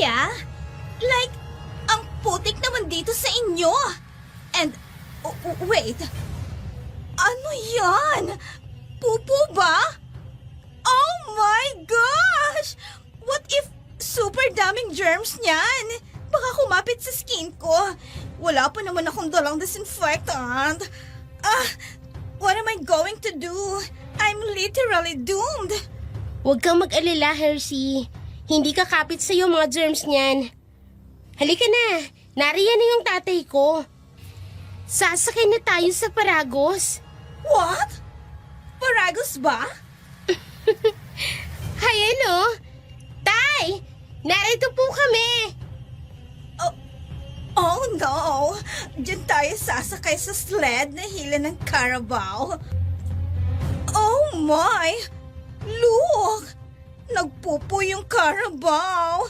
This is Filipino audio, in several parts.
Yeah? Like, ang putik naman dito sa inyo. And, wait. Ano yan? Pupo ba? Oh my gosh! What if super daming germs niyan? Baka kumapit sa skin ko. Wala pa naman akong dalang disinfectant. What am I going to do? I'm literally doomed. Huwag kang mag-alala, Hershey. Hindi kakapit sa'yo mga germs niyan. Halika na. Nariyan na yung tatay ko. Sasakay na tayo sa Paragos. What? Paragos ba? Hay, ano? Tay! Narito po kami! Oh no! Diyan tayo sasakay sa sled na hila ng Carabao. Oh my! Look! Nagpupo yung Carabao.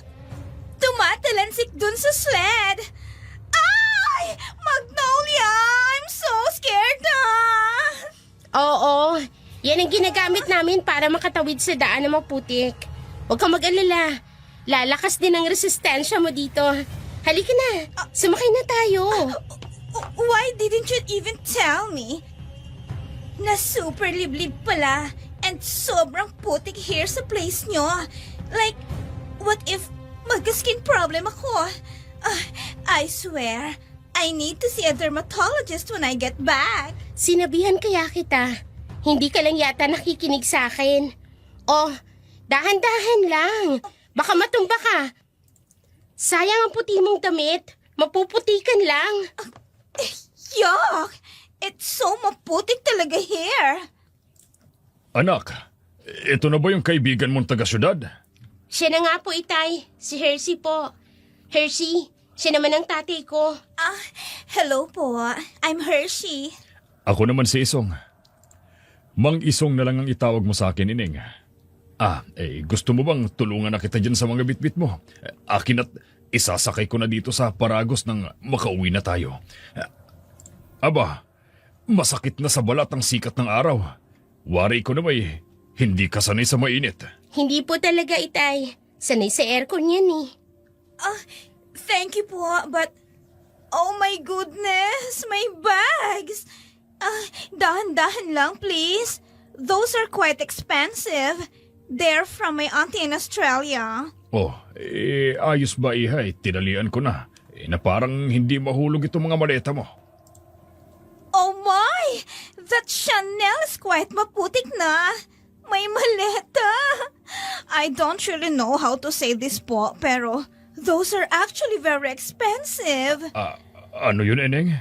Tumatalansik dun sa sled. Ay! Magnolia! I'm so scared na! Oo, yan ang ginagamit namin para makatawid sa daan na maputik. Huwag kang mag-alala. Lalakas din ang resistensya mo dito. Halika na, sumakay na tayo. Why didn't you even tell me? Na super liblib pala and sobrang putik here sa place nyo. Like, what if magka-skin problem ako? I swear, I need to see a dermatologist when I get back. Sinabihan kaya kita. Hindi ka lang yata nakikinig sa akin. Oh, dahan-dahan lang. Baka matumba ka. Sayang ang puti mong damit. Mapuputikan lang. Yuck! It's so maputik talaga here. Anak, ito na ba yung kaibigan mong taga-syudad? Siya na nga po, Itay. Si Hershey po. Hershey, siya naman ang tatay ko. Hello po. I'm Hershey. Ako naman si Isong. Mang Isong na lang ang itawag mo sa akin, Ining. Gusto mo bang tulungan na kita dyan sa mga bitbit mo? Akin at isasakay ko na dito sa Paragos nang makauwi na tayo. Aba, masakit na sa balat ang sikat ng araw. Wari ko na may hindi ka sanay sa mainit. Hindi po talaga, Itay. Sanay sa aircon yan eh. Thank you po, but oh my goodness, my bags. Dahan-dahan lang, please. Those are quite expensive. They're from my auntie in Australia. Ayos ba ihay? Tinalian ko na. Na parang hindi mahulog itong mga maleta mo. Oh my! That Chanel is quite maputik na. May maleta. I don't really know how to say this po, pero those are actually very expensive. Ano yun, Eneng?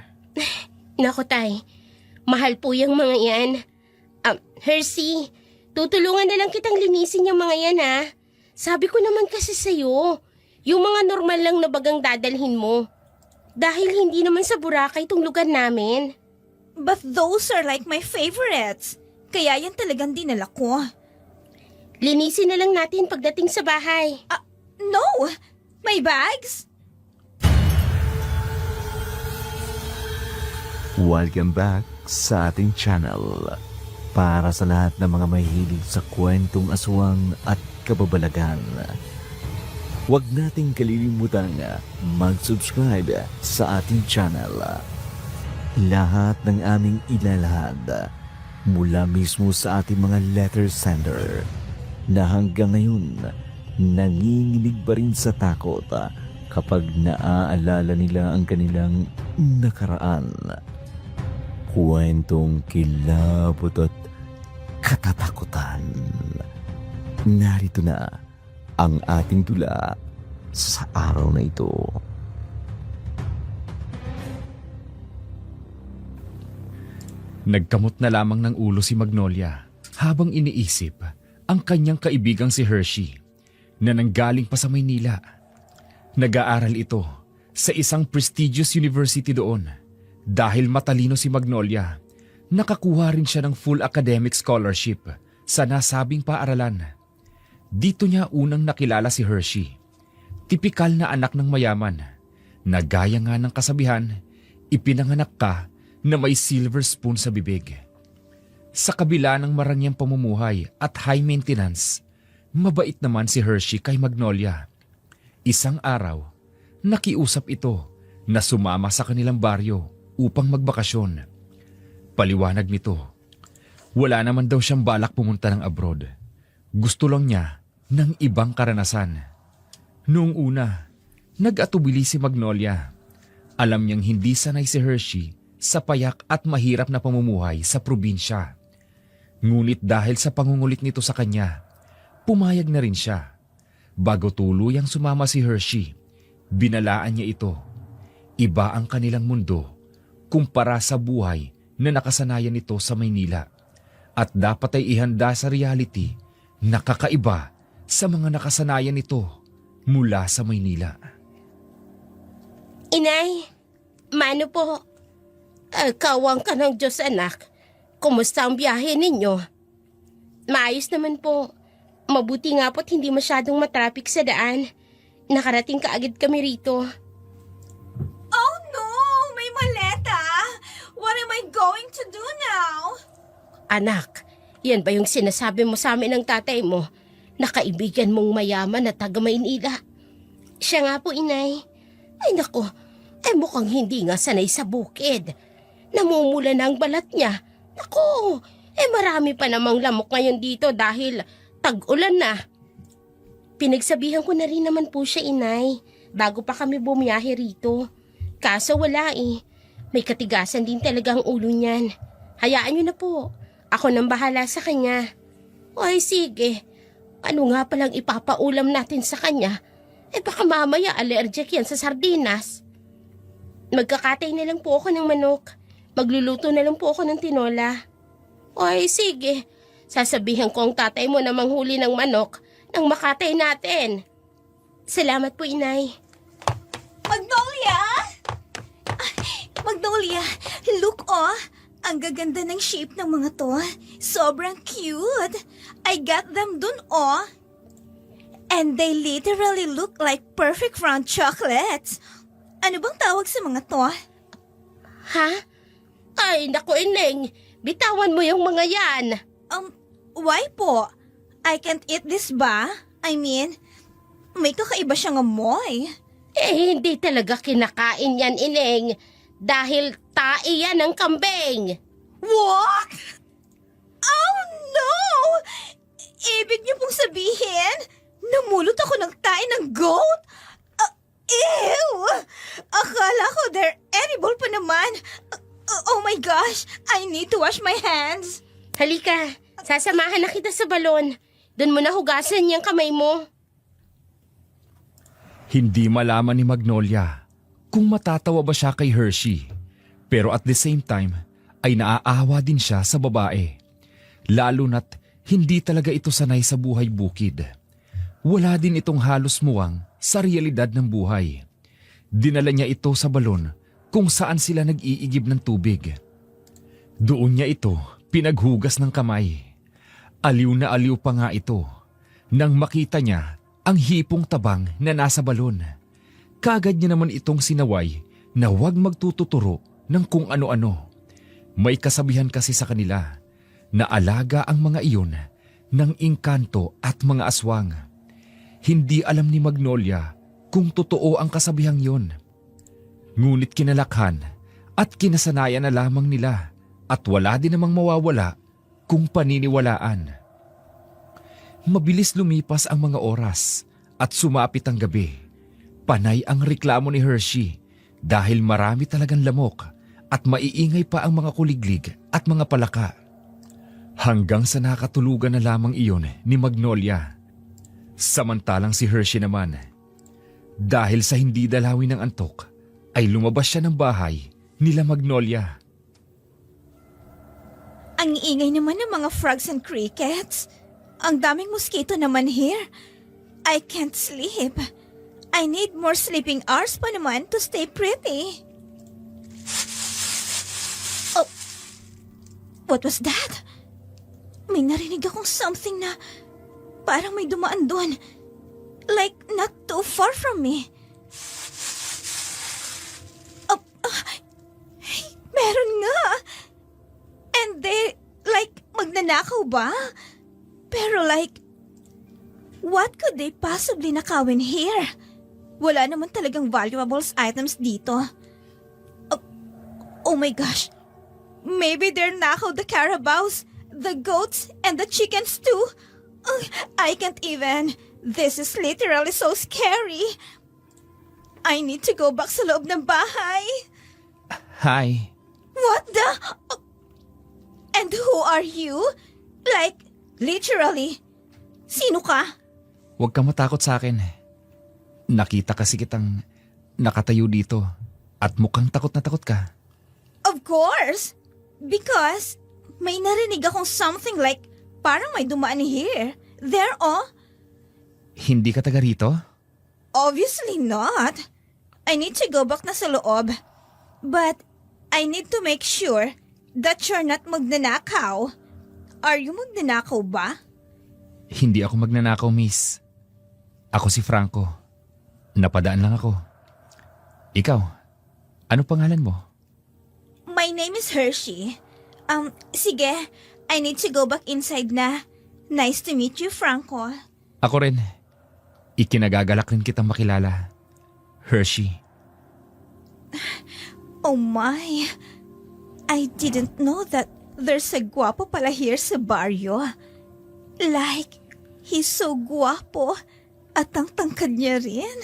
Naku, Tay. Mahal po yung mga yan. Hershey, tutulungan na lang kitang linisin yung mga yan, ha? Sabi ko naman kasi sa'yo, yung mga normal lang na bagang dadalhin mo. Dahil hindi naman sa Boracay itong lugar namin. But those are like my favorites. Kaya yan talagang dinala ko. Linisin na lang natin pagdating sa bahay. No! My bags? Welcome back sa ating channel. Para sa lahat ng mga mahilig sa kwentong aswang at kababalagan, huwag nating kalilimutang mag-subscribe sa ating channel. Lahat ng aming ilalahad mula mismo sa ating mga letter sender na hanggang ngayon nanginginig pa rin sa takot kapag naaalala nila ang kanilang nakaraan. Kwentong kilabot at katatakutan. Narito na ang ating tula sa araw na ito. Nagkamot na lamang ng ulo si Magnolia habang iniisip ang kanyang kaibigang si Hershey na nanggaling pa sa Maynila. Nag-aaral ito sa isang prestigious university doon. Dahil matalino si Magnolia, nakakuha rin siya ng full academic scholarship sa nasabing paaralan. Dito niya unang nakilala si Hershey. Tipikal na anak ng mayaman, na gaya nga ng kasabihan, ipinanganak ka na may silver spoon sa bibig. Sa kabila ng marangyang pamumuhay at high maintenance, mabait naman si Hershey kay Magnolia. Isang araw, nakiusap ito na sumama sa kanilang baryo upang magbakasyon. Paliwanag nito, wala naman daw siyang balak pumunta ng abroad. Gusto lang niya ng ibang karanasan. Noong una, nag-atubili si Magnolia. Alam niyang hindi sanay si Hershey sa payak at mahirap na pamumuhay sa probinsya. Ngunit dahil sa pangungulit nito sa kanya, pumayag na rin siya. Bago tuluyang sumama si Hershey, binalaan niya ito. Iba ang kanilang mundo kumpara sa buhay na nakasanayan nito sa Maynila. At dapat ay ihanda sa reality na kakaiba sa mga nakasanayan nito mula sa Maynila. Inay, mano po? Kawang ka ng Diyos, anak. Kumusta ang biyahe ninyo? Maayos naman po. Mabuti nga po't hindi masyadong matraffic sa daan. Nakarating kaagad kami rito. Oh no! May maleta! What am I going to do now? Anak, yan ba yung sinasabi mo sa amin ng tatay mo na kaibigan mong mayaman na taga Maynila? Siya nga po, inay. Ay nako, mukhang hindi nga sanay sa bukid. Namumula na ang balat niya. Nako, marami pa namang lamok ngayon dito dahil tag-ulan na. Pinagsabihan ko na rin naman po siya, inay, bago pa kami bumiyahe rito. Kaso wala May katigasan din talaga ang ulo niyan. Hayaan niyo na po. Ako nang bahala sa kanya. Ay sige, ano nga palang ipapaulam natin sa kanya? Baka mamaya allergic yan sa sardinas. Magkakatay na lang po ako ng manok. Magluluto na lang po ako ng tinola. Ay sige, sasabihan ko ang tatay mo na manghuli ng manok nang makatay natin. Salamat po, inay. Magnolia! Magnolia, look ang gaganda ng shape ng mga to. Sobrang cute. I got them dun And they literally look like perfect round chocolates. Ano bang tawag sa mga to? Ha? Ay, naku, ineng. Bitawan mo yung mga yan. Why po? I can't eat this ba? I mean, may kakaiba siyang amoy. Hindi talaga kinakain yan, ineng. Dahil tae yan ng kambing. What? Oh no! Ibig niyo pong sabihin, namulot ako ng tae ng goat? Ew! Akala ko they're edible pa naman. Oh my gosh, I need to wash my hands. Halika, sasamahan na kita sa balon. Doon mo na hugasan yung kamay mo. Hindi malaman ni Magnolia kung matatawa ba siya kay Hershey. Pero at the same time, ay naaawa din siya sa babae. Lalo na't hindi talaga ito sanay sa buhay bukid. Wala din itong halos muwang sa realidad ng buhay. Dinala niya ito sa balon kung saan sila nag-iigib ng tubig. Doon niya ito pinaghugas ng kamay. Aliw na aliw pa nga ito nang makita niya ang hipong tabang na nasa balon. Kagad niya naman itong sinaway na huwag magtututuro ng kung ano-ano. May kasabihan kasi sa kanila na alaga ang mga iyon ng engkanto at mga aswang. Hindi alam ni Magnolia kung totoo ang kasabihang yon. Ngunit kinalakhan at kinasanayan na lamang nila at wala din namang mawawala kung paniniwalaan. Mabilis lumipas ang mga oras at sumapit ang gabi. Panay ang reklamo ni Hershey dahil marami talagang lamok at maiingay pa ang mga kuliglig at mga palaka. Hanggang sa nakatulugan na lamang iyon ni Magnolia. Samantalang si Hershey naman, dahil sa hindi dalawin ng antok, ay lumabas siya ng bahay nila Magnolia. Ang ingay naman ng mga frogs and crickets. Ang daming mosquito naman here. I can't sleep. I need more sleeping hours pa naman to stay pretty. Oh, what was that? May narinig akong something na parang may dumaan doon. Like not too far from me. Oh, meron nga. And they, like, magnanakaw ba? Pero like, what could they possibly nakawin here? wala naman talagang valuables items dito. Oh my gosh. Maybe they're nakaw the carabaos, the goats, and the chickens too. I can't even. This is literally so scary. I need to go back sa loob ng bahay. Hi. What the? And who are you? Like, literally. Sino ka? Huwag kang matakot sa akin. Nakita kasi kitang nakatayo dito at mukhang takot na takot ka. Of course. Because may narinig akong something like parang may dumaan here. There, oh. Hindi ka taga rito? Obviously not. I need to go back na sa loob. But I need to make sure that you're not magnanakaw. Are you magnanakaw ba? Hindi ako magnanakaw, miss. Ako si Franco. Napadaan lang ako. Ikaw, ano pangalan mo? My name is Hershey. Sige, I need to go back inside na. Nice to meet you, Franco. Ako rin. Ikinagagalak rin kitang makilala. Hershey. Oh my. I didn't know that there's a guwapo pala here sa baryo. Like, he's so guwapo. At ang tangkad niya rin.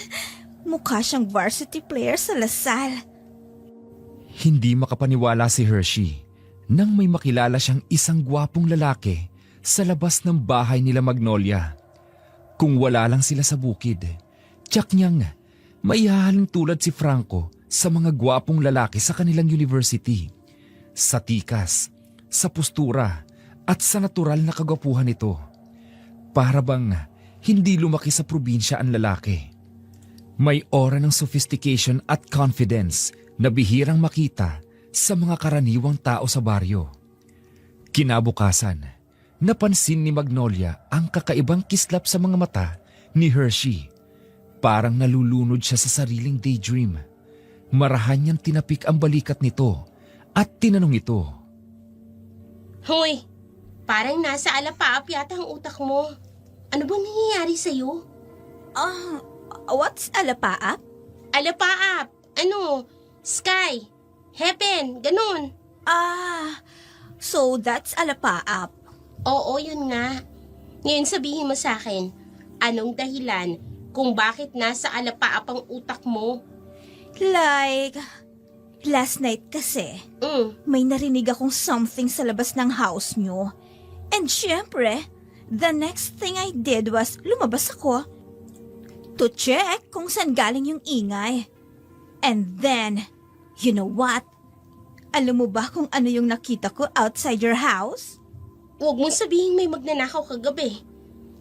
Mukha siyang varsity player sa Lasal. Hindi makapaniwala si Hershey nang may makilala siyang isang gwapong lalaki sa labas ng bahay nila Magnolia. Kung wala lang sila sa bukid, tiyak niyang maihahalin tulad si Franco sa mga gwapong lalaki sa kanilang university. Sa tikas, sa postura, at sa natural na kagwapuhan nito. Para bang hindi lumaki sa probinsya ang lalaki. May aura ng sophistication at confidence na bihirang makita sa mga karaniwang tao sa baryo. Kinabukasan, napansin ni Magnolia ang kakaibang kislap sa mga mata ni Hershey. Parang nalulunod siya sa sariling daydream. Marahan niyang tinapik ang balikat nito at tinanong ito. Hoy, parang nasa alapaap yata ang utak mo. Ano bang nangyayari sa'yo? What's alapaap? Alapaap? Ano? Sky? Heaven? Ganun? So that's alapaap. Oo, yun nga. Ngayon sabihin mo sa akin, anong dahilan kung bakit nasa alapaap ang utak mo? Like, last night kasi, may narinig akong something sa labas ng house nyo. And syempre, the next thing I did was lumabas ako to check kung saan galing yung ingay. And then, you know what? Alam mo ba kung ano yung nakita ko outside your house? Huwag mong sabihin may magnanakaw kagabi.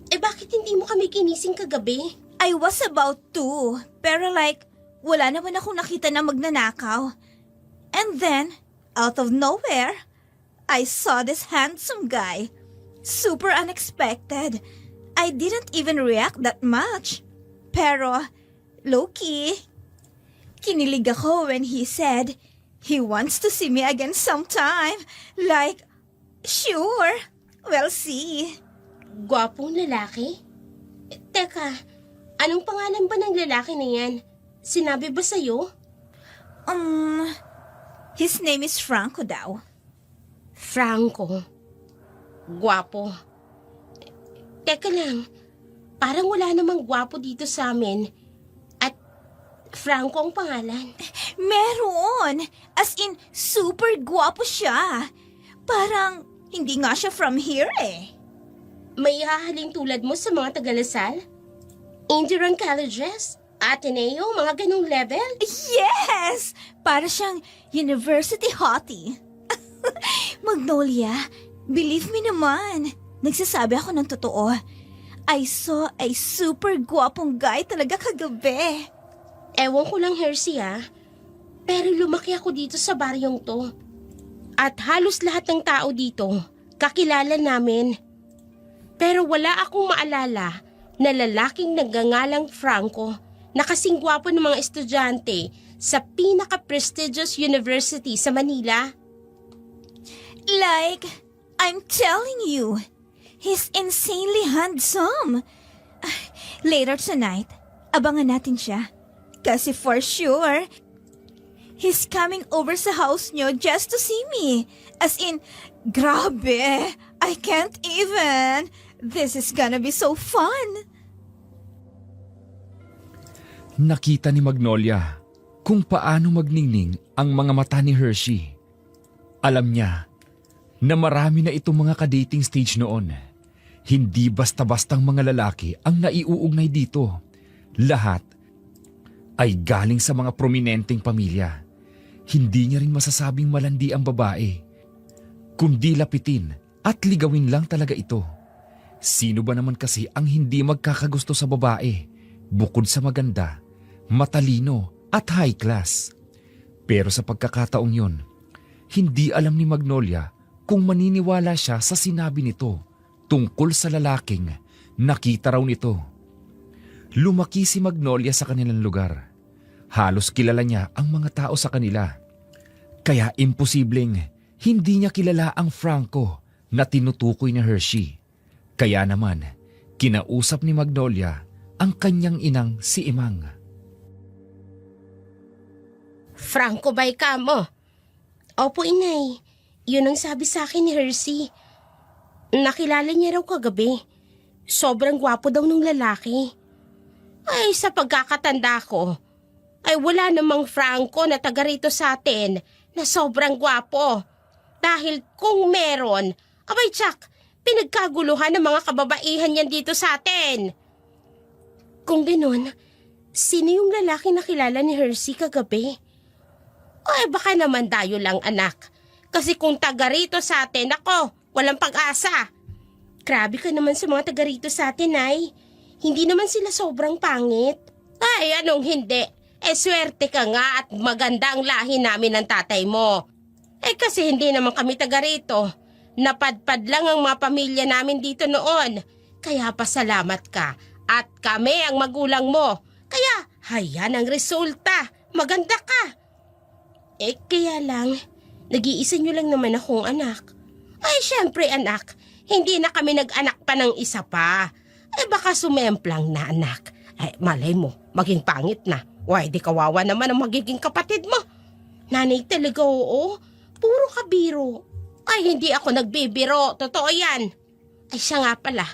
Eh bakit hindi mo kami ginising kagabi? I was about to, pero like, wala naman akong nakita na magnanakaw. And then, out of nowhere, I saw this handsome guy. Super unexpected. I didn't even react that much. Pero, low-key, kinilig ako when he said he wants to see me again sometime. Like, sure, we'll see. Gwapong lalaki? Teka, anong pangalan ba ng lalaki na yan? Sinabi ba sa'yo? His name is Franco daw. Franco. Gwapo. Teka lang, parang wala namang gwapo dito sa amin. At Franco ang pangalan. Meron! As in, super guwapo siya. Parang, hindi nga siya from here eh. May hahaling tulad mo sa mga taga-Lasal? Indian colleges? Ateneo? Mga ganong level? Yes! Para siyang university hottie. Magnolia, believe me naman. Nagsasabi ako ng totoo. I saw a super guwapong guy talaga kagabi. Ewan ko lang, Hershey pero lumaki ako dito sa baryong to. At halos lahat ng tao dito, kakilala namin. Pero wala akong maalala na lalaking nagngangalang Franco na kasing gwapo ng mga estudyante sa pinaka-prestigious university sa Manila. Like, I'm telling you, he's insanely handsome. Later tonight, abangan natin siya. Kasi for sure, he's coming over sa house nyo just to see me. As in, grabe, I can't even. This is gonna be so fun. Nakita ni Magnolia kung paano magningning ang mga mata ni Hershey. Alam niya na marami na itong mga ka-dating stage noon. Hindi basta-bastang mga lalaki ang naiuugnay dito. Lahat ay galing sa mga prominenteng pamilya. Hindi niya rin masasabing malandi ang babae, kundi lapitin at ligawin lang talaga ito. Sino ba naman kasi ang hindi magkakagusto sa babae bukod sa maganda, matalino at high class? Pero sa pagkakataong yon, hindi alam ni Magnolia kung maniniwala siya sa sinabi nito tungkol sa lalaking nakita raw nito. Lumaki si Magnolia sa kanilang lugar. Halos kilala niya ang mga tao sa kanila. Kaya imposibleng hindi niya kilala ang Franco na tinutukoy ni Hershey. Kaya naman, kinausap ni Magnolia ang kanyang inang si Imang. Franco ba'y ka mo? Opo, inay. Yun ang sabi sa akin ni Hershey. Nakilala niya raw kagabi. Sobrang gwapo daw ng lalaki. Ay, sa pagkakatanda ko, ay wala namang Franco na taga rito sa atin na sobrang gwapo. Dahil kung meron, abay tsak, pinagkaguluhan ng mga kababaihan yan dito sa atin. Kung ganun, sino yung lalaki na kilala ni Hershey kagabi? Ay, baka naman tayo lang, anak. Kasi kung taga rito sa atin, ako, walang pag-asa. Grabe ka naman sa mga taga rito sa atin, ay. Hindi naman sila sobrang pangit. Ay, anong hindi? Swerte ka nga at maganda ang lahi namin ng tatay mo. Kasi hindi naman kami taga rito. Napadpad lang ang mga pamilya namin dito noon. Kaya pasalamat ka. At kami ang magulang mo. Kaya, hayan ang resulta. Maganda ka. Kaya lang, nag-iisa nyo lang naman akong anak. Ay, syempre anak, hindi na kami nag-anak pa ng isa pa. Baka sumemplang na anak. Malay mo, maging pangit na. Why, di kawawa naman ang magiging kapatid mo. Nanay talaga, oo. Puro kabiro. Ay, hindi ako nagbibiro. Totoo yan. Ay, siya nga pala.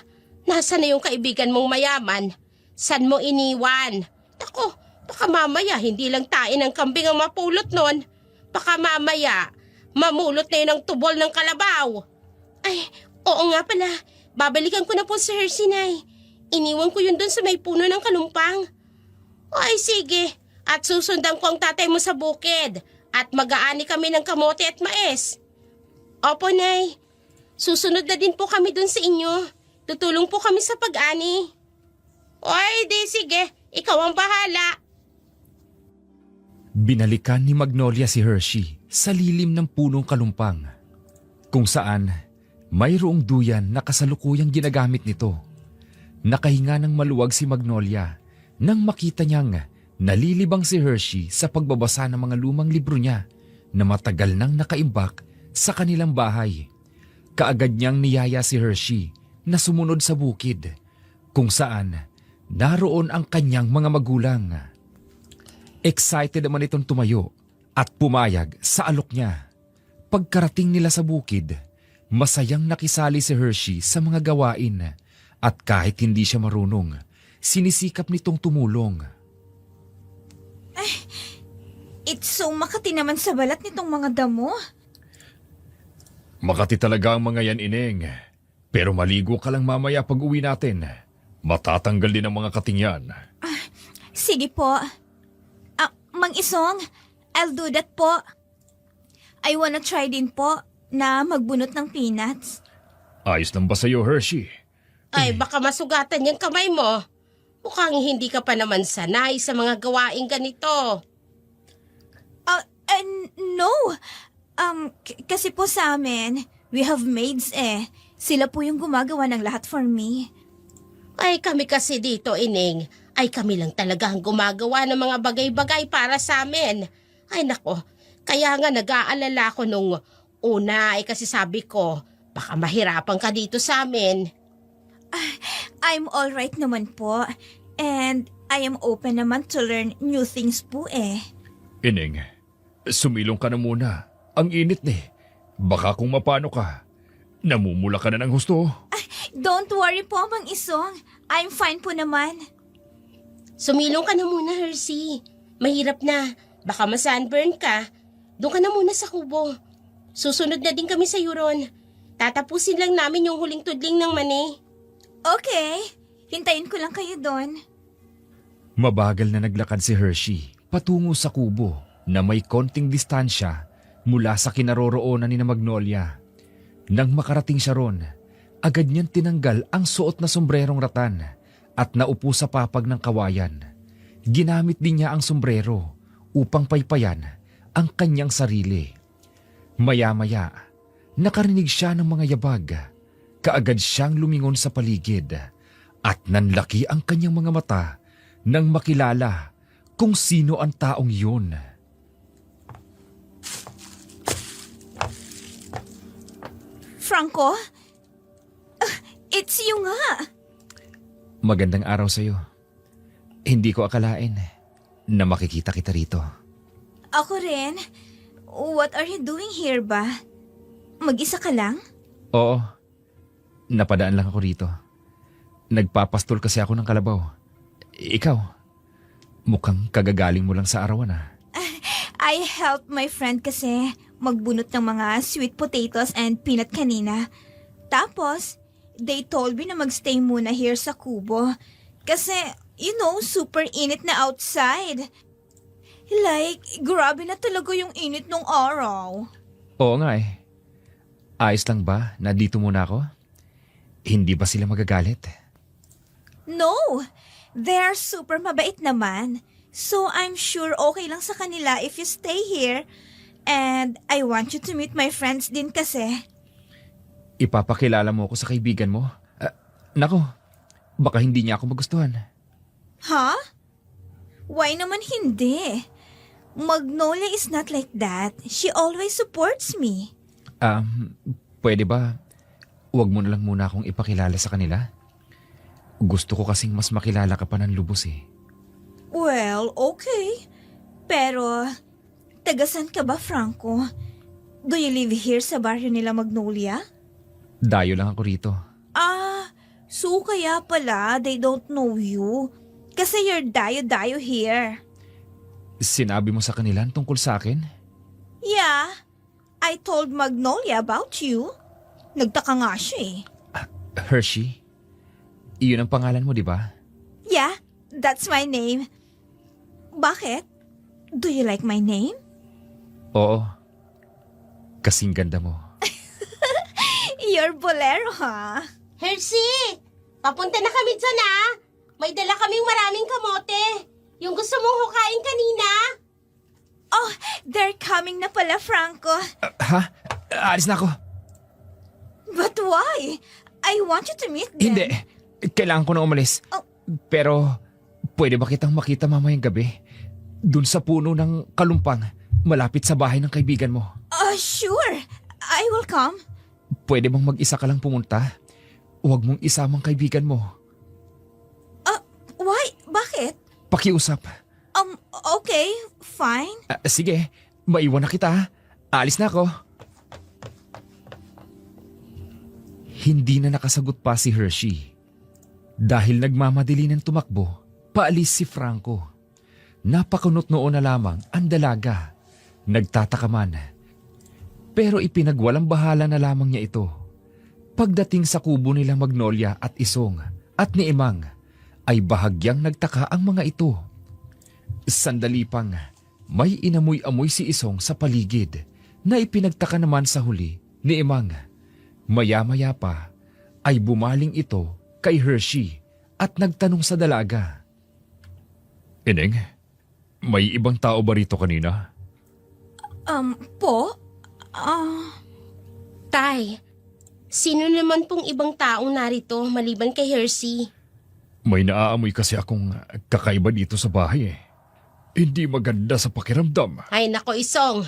Nasaan na yung kaibigan mong mayaman? San mo iniwan? Ako, baka mamaya hindi lang tain ng kambing ang mapulot nun. Baka mamaya, mamulot na yun ang tubol ng kalabaw. Ay, oo nga pala. Babalikan ko na po si Hershey, Nay. Iniwan ko yun dun sa may puno ng kalumpang. Ay, sige. At susundan ko ang tatay mo sa bukid. At mag-aani kami ng kamote at mais. Opo, Nay. Susunod na din po kami dun sa inyo. Tutulong po kami sa pag-ani. Ay, di sige. Ikaw ang bahala. Binalikan ni Magnolia si Hershey sa lilim ng punong kalumpang, kung saan mayroong duyan na kasalukuyang ginagamit nito. Nakahinga ng maluwag si Magnolia nang makita niyang nalilibang si Hershey sa pagbabasa ng mga lumang libro niya na matagal nang nakaimbak sa kanilang bahay. Kaagad niyang niyaya si Hershey na sumunod sa bukid, kung saan naroon ang kanyang mga magulang. Excited naman itong tumayo at pumayag sa alok niya. Pagkarating nila sa bukid, masayang nakisali si Hershey sa mga gawain at kahit hindi siya marunong, sinisikap nitong tumulong. It's so makati naman sa balat nitong mga damo. Makati talaga ang mga yan, Ineng. Pero maligo ka lang mamaya pag uwi natin. Matatanggal din ang mga kating yan. Sige po. Mang Isong, I'll do that po. I wanna try din po na magbunot ng peanuts. Ayos lang ba sa'yo, Hershey? Ay, baka masugatan yung kamay mo. Mukhang hindi ka pa naman sanay sa mga gawaing ganito. No. Kasi po sa amin, we have maids eh. Sila po yung gumagawa ng lahat for me. Ay, kami kasi dito, Ining. Ay, kami lang talaga ang gumagawa ng mga bagay-bagay para sa amin. Ay, nako. Kaya nga nag-aalala ko nung una kasi sabi ko, baka mahirapan ka dito sa amin. I'm alright naman po. And I am open naman to learn new things po eh. Ineng, sumilong ka na muna. Ang init Baka kung mapano ka, namumula ka na ng husto. Don't worry po, Mang Isong. I'm fine po naman. Sumilong ka na muna, Hershey. Mahirap na. Baka ma-sunburn ka. Doon ka na muna sa kubo. Susunod na din kami sa Euron. Tatapusin lang namin yung huling tudling ng mani. Okay, hintayin ko lang kayo doon. Mabagal na naglakad si Hershey patungo sa kubo na may konting distansya mula sa kinaroroonan ni Magnolia. Nang makarating siya ron, agad niyang tinanggal ang suot na sombrerong ratan at naupo sa papag ng kawayan. Ginamit din niya ang sombrero upang paypayan ang kanyang sarili. Maya-maya, nakarinig siya ng mga yabag. Kaagad siyang lumingon sa paligid at nanlaki ang kanyang mga mata nang makilala kung sino ang taong yun. Franco? It's you nga. Magandang araw sa'yo. Hindi ko akalain na makikita kita rito. Ako rin. What are you doing here ba? Mag-isa ka lang? Oo, napadaan lang ako rito. Nagpapastol kasi ako ng kalabaw. Ikaw, mukhang kagagaling mo lang sa arawan I helped my friend kasi magbunot ng mga sweet potatoes and peanut kanina. Tapos, they told me na magstay muna here sa kubo. Kasi, super init na outside. Like, grabe na talaga yung init nung araw. Oo nga Ayos lang ba na dito muna ako? Hindi ba sila magagalit? No, they're super mabait naman. So I'm sure okay lang sa kanila if you stay here. And I want you to meet my friends din kasi. Ipapakilala mo ako sa kaibigan mo? Nako, baka hindi niya ako magustuhan. Huh? Why naman hindi? Magnolia is not like that. She always supports me. Pwede ba huwag mo na lang muna akong ipakilala sa kanila? Gusto ko kasing mas makilala ka pa ng lubos Well, okay. Pero, tagasan ka ba, Franco? Do you live here sa baryo nila Magnolia? Dayo lang ako rito. So kaya pala they don't know you. Kasi you're dayo-dayo here. Sinabi mo sa kanila tungkol sa akin? Yeah, I told Magnolia about you. Nagtaka nga siya Hershey? Iyon ang pangalan mo, di ba? Yeah, that's my name. Bakit? Do you like my name? Oo. Kasing ganda mo. You're bolero, ha? Hershey! Papunta na kami dyan May dala kaming maraming kamote. Yung gusto mong hukain kanina. Oh, they're coming na pala, Franco. Ha? Alis na ako. But why? I want you to meet them. Hindi. Kailangan ko na umalis. Oh. Pero, pwede ba kitang makita mamayang gabi? Doon sa puno ng kalumpang, malapit sa bahay ng kaibigan mo. Sure. I will come. Pwede bang mag-isa ka lang pumunta? Huwag mong isamang kaibigan mo. Why? Bakit? Pakiusap. Okay. Fine. Sige, maiwan na kita. Alis na ako. Hindi na nakasagot pa si Hershey. Dahil nagmamadali ng tumakbo, paalis si Franco. Napakunot noon na lamang ang dalaga. Nagtataka man. Pero ipinagwalang bahala na lamang niya ito. Pagdating sa kubo nila Magnolia at Isong at ni Emang, ay bahagyang nagtaka ang mga ito. Sandali pang, may inamoy-amoy si Isong sa paligid na ipinagtaka naman sa huli ni Emang. Maya-maya pa ay bumaling ito kay Hershey at nagtanong sa dalaga. Ineng, may ibang tao ba rito kanina? Po? Tay, sino naman pong ibang taong narito maliban kay Hershey? May naaamoy kasi akong kakaiba dito sa bahay Hindi maganda sa pakiramdam. Ay nako Isong,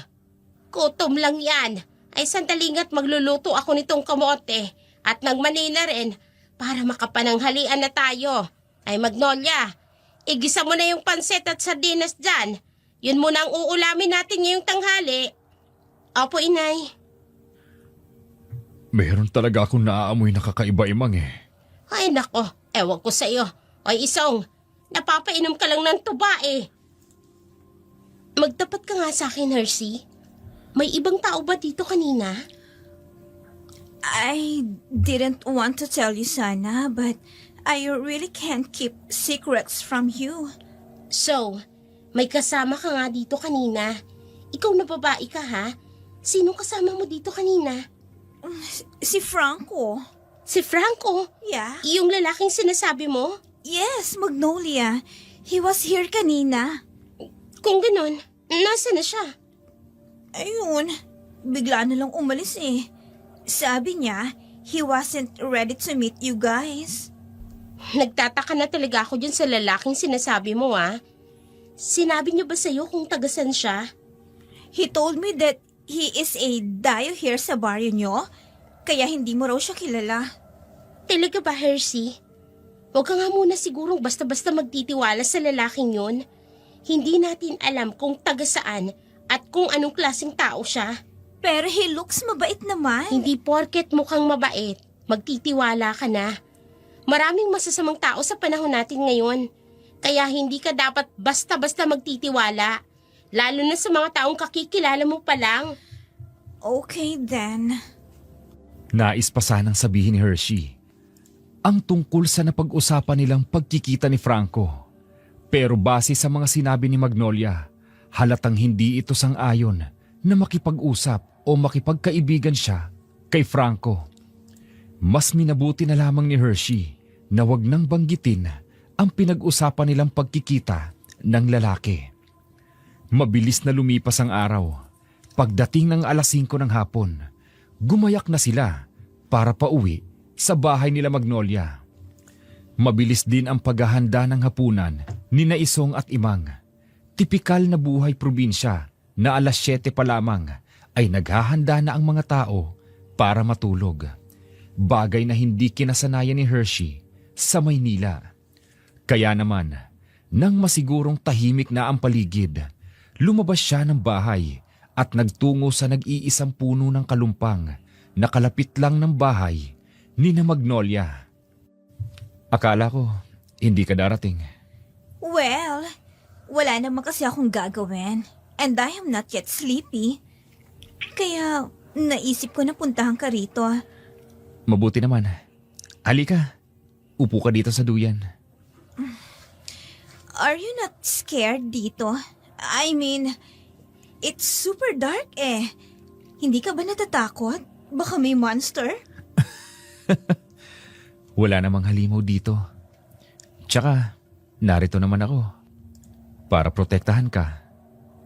gutom lang yan. Ay sandaling at magluluto ako nitong kamote at nagmani na rin para makapananghalian na tayo. Ay Magnolia, igisa mo na yung pansit at sardinas dyan. Yun muna ang uulamin natin ngayong tanghali. Opo, inay. Meron talaga akong naaamoy na kakaiba, Imang eh. Ay nako, ewan ko sa iyo. Ay Isong, napapainom ka lang ng tuba eh. Magtapat ka nga sa akin, Hershey. May ibang tao ba dito kanina? I didn't want to tell you, Sana, but I really can't keep secrets from you. So, may kasama ka nga dito kanina. Ikaw na babae ka ha? Sino kasama mo dito kanina? Si Franco. Si Franco? Yeah. Yung lalaking sinasabi mo? Yes, Magnolia. He was here kanina. Kung ganun, nasa na siya? Ayun, bigla na lang umalis eh. Sabi niya, he wasn't ready to meet you guys. Nagtataka na talaga ako dyan sa lalaking sinasabi mo ah. Sinabi niyo ba sa'yo kung tagasan siya? He told me that he is a dayo here sa baryo niyo, kaya hindi mo raw siya kilala. Talaga ba, Hershey? Huwag ka nga muna sigurong basta-basta magtitiwala sa lalaking yun. Hindi natin alam kung taga saan at kung anong klaseng tao siya. Pero he looks mabait naman. Hindi porket mukhang mabait, magtitiwala ka na. Maraming masasamang tao sa panahon natin ngayon. Kaya hindi ka dapat basta-basta magtitiwala. Lalo na sa mga taong kakikilala mo pa lang. Okay then. Nais pa sanang sabihin ni Hershey ang tungkol sa napag-usapan nilang pagkikita ni Franco. Pero base sa mga sinabi ni Magnolia, halatang hindi ito sang-ayon na makipag-usap o makipagkaibigan siya kay Franco. Mas minabuti na lamang ni Hershey na wag nang banggitin ang pinag-usapan nilang pagkikita ng lalaki. Mabilis na lumipas ang araw. Pagdating ng 5:00 ng hapon, gumayak na sila para pauwi sa bahay nila Magnolia. Mabilis din ang paghahanda ng hapunan ni Isong at Imang. Tipikal na buhay probinsya na 7:00 pa lamang ay naghahanda na ang mga tao para matulog. Bagay na hindi kinasanayan ni Hershey sa Maynila. Kaya naman, nang masigurong tahimik na ang paligid, lumabas siya ng bahay at nagtungo sa nag-iisang puno ng kalumpang na kalapit lang ng bahay ni Magnolia. Akala ko, hindi ka darating. Well, wala naman kasi akong gagawin. And I am not yet sleepy. Kaya naisip ko na puntahan ka rito. Mabuti naman. Halika, upo ka dito sa duyan. Are you not scared dito? I mean, it's super dark eh. Hindi ka ba natatakot? Baka may monster? Wala namang halimaw dito. Tsaka, narito naman ako para protektahan ka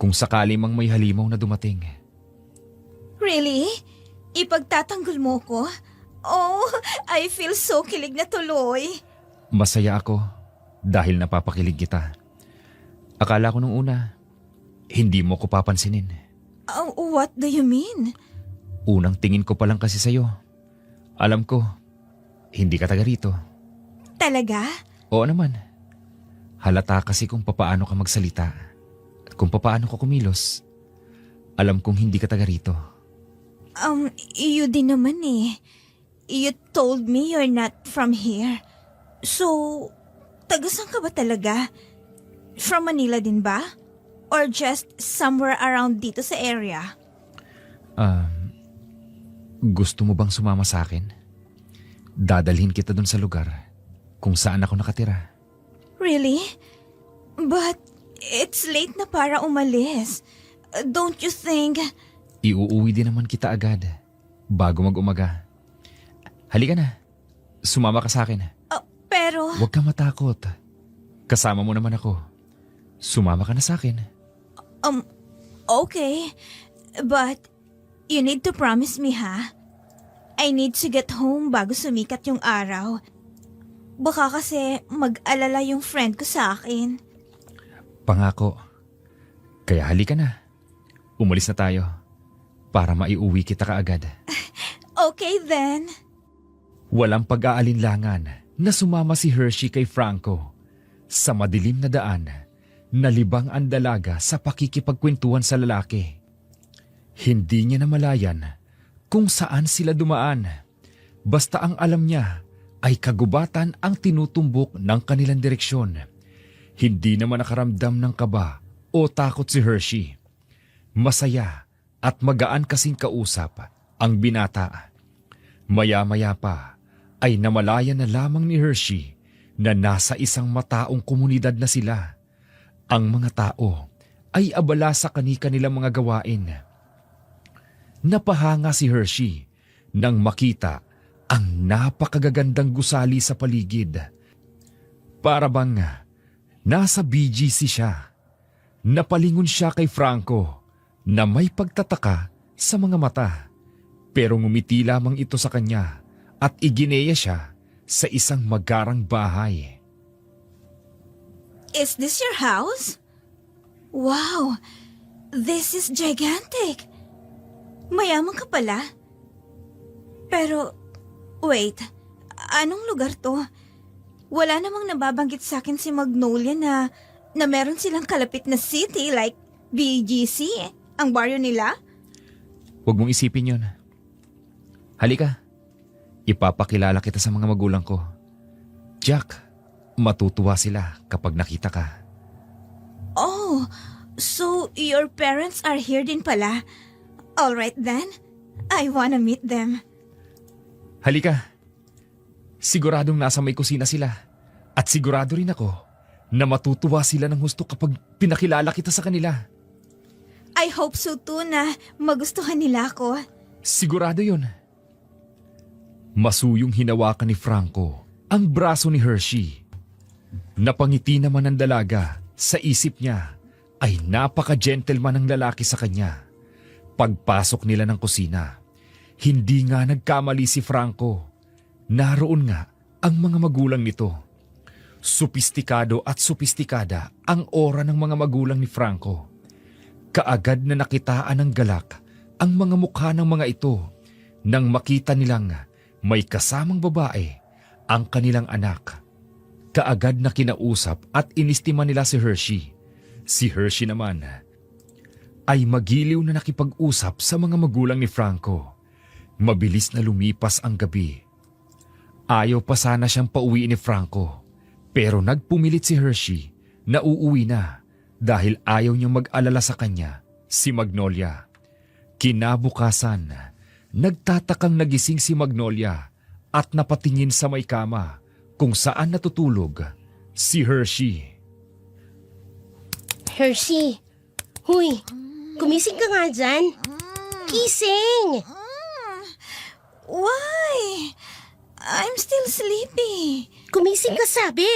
kung sakali mang may halimaw na dumating. Really? Ipagtatanggol mo ko? Oh, I feel so kilig na tuloy. Masaya ako dahil napapakilig kita. Akala ko nung una, hindi mo ko papansinin. What do you mean? Unang tingin ko pa lang kasi sa'yo. Alam ko, hindi ka taga rito. Talaga? Oo naman. Halata kasi kung papaano ka magsalita at kung papaano ka kumilos. Alam kong hindi ka taga rito. You din naman eh. You told me you're not from here. So, taga-saan ka ba talaga? From Manila din ba? Or just somewhere around dito sa area? Gusto mo bang sumama sa akin? Dadalhin kita dun sa lugar kung saan ako nakatira. Really? But it's late na para umalis. Don't you think... Iuuwi din naman kita agad bago mag-umaga. Halika na. Sumama ka sa akin. Pero... Huwag kang matakot. Kasama mo naman ako. Sumama ka na sa akin. Okay. But you need to promise me, ha? I need to get home bago sumikat yung araw. Baka kasi mag-alala yung friend ko sa akin. Pangako. Kaya halika na. Umalis na tayo para maiuwi kita kaagad. Okay then. Walang pag-aalinlangan na sumama si Hershey kay Franco. Sa madilim na daan, nalibang ang dalaga sa pakikipagkwentuhan sa lalaki. Hindi niya namalayan kung saan sila dumaan. Basta ang alam niya ay kagubatan ang tinutumbok ng kanilang direksyon. Hindi naman nakaramdam ng kaba o takot si Hershey. Masaya at magaan kasing kausap ang binata. Maya-maya pa ay namalayan na lamang ni Hershey na nasa isang mataong komunidad na sila. Ang mga tao ay abala sa kani-kanilang mga gawain. Napahanga si Hershey nang makita ang napakagagandang gusali sa paligid. Para bang nasa BGC siya. Napalingon siya kay Franco na may pagtataka sa mga mata. Pero ngumiti lamang ito sa kanya at igineya siya sa isang magarang bahay. Is this your house? Wow, this is gigantic. Mayaman ka pala. Pero, wait, anong lugar to? Wala namang nababanggit sa akin si Magnolia na meron silang kalapit na city like BGC, ang baryo nila. Huwag mong isipin yun. Halika, ipapakilala kita sa mga magulang ko. Jack, matutuwa sila kapag nakita ka. Oh, so your parents are here din pala. All right then, I wanna meet them. Halika, siguradong nasa may kusina sila. At sigurado rin ako na matutuwa sila ng husto kapag pinakilala kita sa kanila. I hope so too na magustuhan nila ako. Sigurado yun. Masuyong hinawakan ni Franco ang braso ni Hershey. Napangiti naman ang dalaga. Sa isip niya ay napaka-gentleman ng lalaki sa kanya. Pagpasok nila ng kusina, hindi nga nagkamali si Franco. Naroon nga ang mga magulang nito. Sopistikado at sopistikada ang aura ng mga magulang ni Franco. Kaagad na nakitaan ng galak ang mga mukha ng mga ito nang makita nilang may kasamang babae ang kanilang anak. Kaagad na kinausap at inistima nila si Hershey. Si Hershey naman ay magiliw na nakipag-usap sa mga magulang ni Franco. Mabilis na lumipas ang gabi. Ayaw pa sana siyang pauwiin ni Franco, pero nagpumilit si Hershey na uuwi na dahil ayaw niyang mag-alala sa kanya, si Magnolia. Kinabukasan, nagtatakang nagising si Magnolia at napatingin sa may kama kung saan natutulog si Hershey. Hershey, huy, gumising ka nga dyan. Gising! Why? I'm still sleepy. Gumising ka sabi.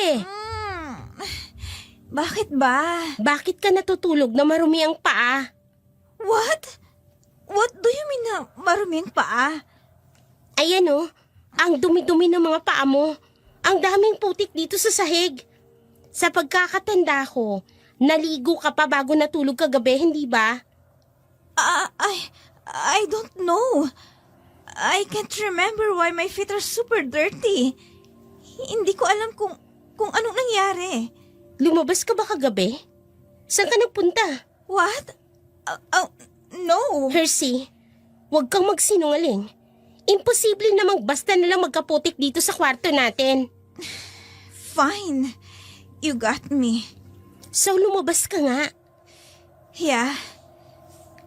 Bakit ba? Bakit ka natutulog na marumi ang paa? What? What do you mean na maruming paa? Ayan oh, ang dumi-dumi ng mga paa mo. Ang daming putik dito sa sahig. Sa pagkakatanda ko, naligo ka pa bago natulog kagabi, hindi ba? I don't know. I can't remember why my feet are super dirty. Hindi ko alam kung anong nangyari. Lumabas ka ba kagabi? Saan ka nagpunta? What? No. Hershey, huwag kang magsinungaling. Imposible namang basta nalang magkaputik dito sa kwarto natin. Fine. You got me. So lumabas ka nga. Yeah.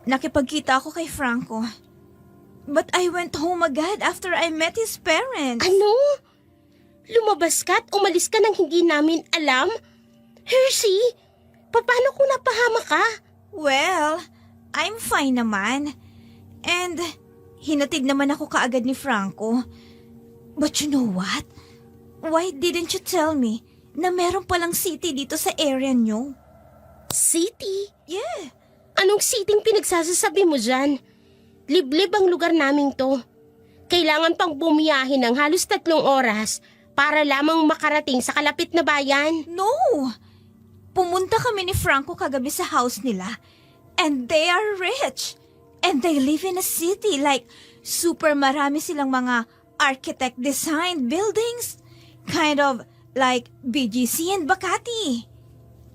Nakipagkita ako kay Franco. But I went home agad after I met his parents. Ano? Lumabas ka at umalis ka nang hindi namin alam? Hershey, paano kung napahama ka? Well, I'm fine naman. And hinatid naman ako kaagad ni Franco. But you know what? Why didn't you tell me na meron palang city dito sa area nyo? City? Yeah. Anong siting pinagsasasabi mo dyan? Liblib ang lugar naming to. Kailangan pang bumiyahin ng halos 3 oras para lamang makarating sa kalapit na bayan. No! Pumunta kami ni Franco kagabi sa house nila. And they are rich. And they live in a city like super marami silang mga architect-designed buildings. Kind of Like BGC and Bakati.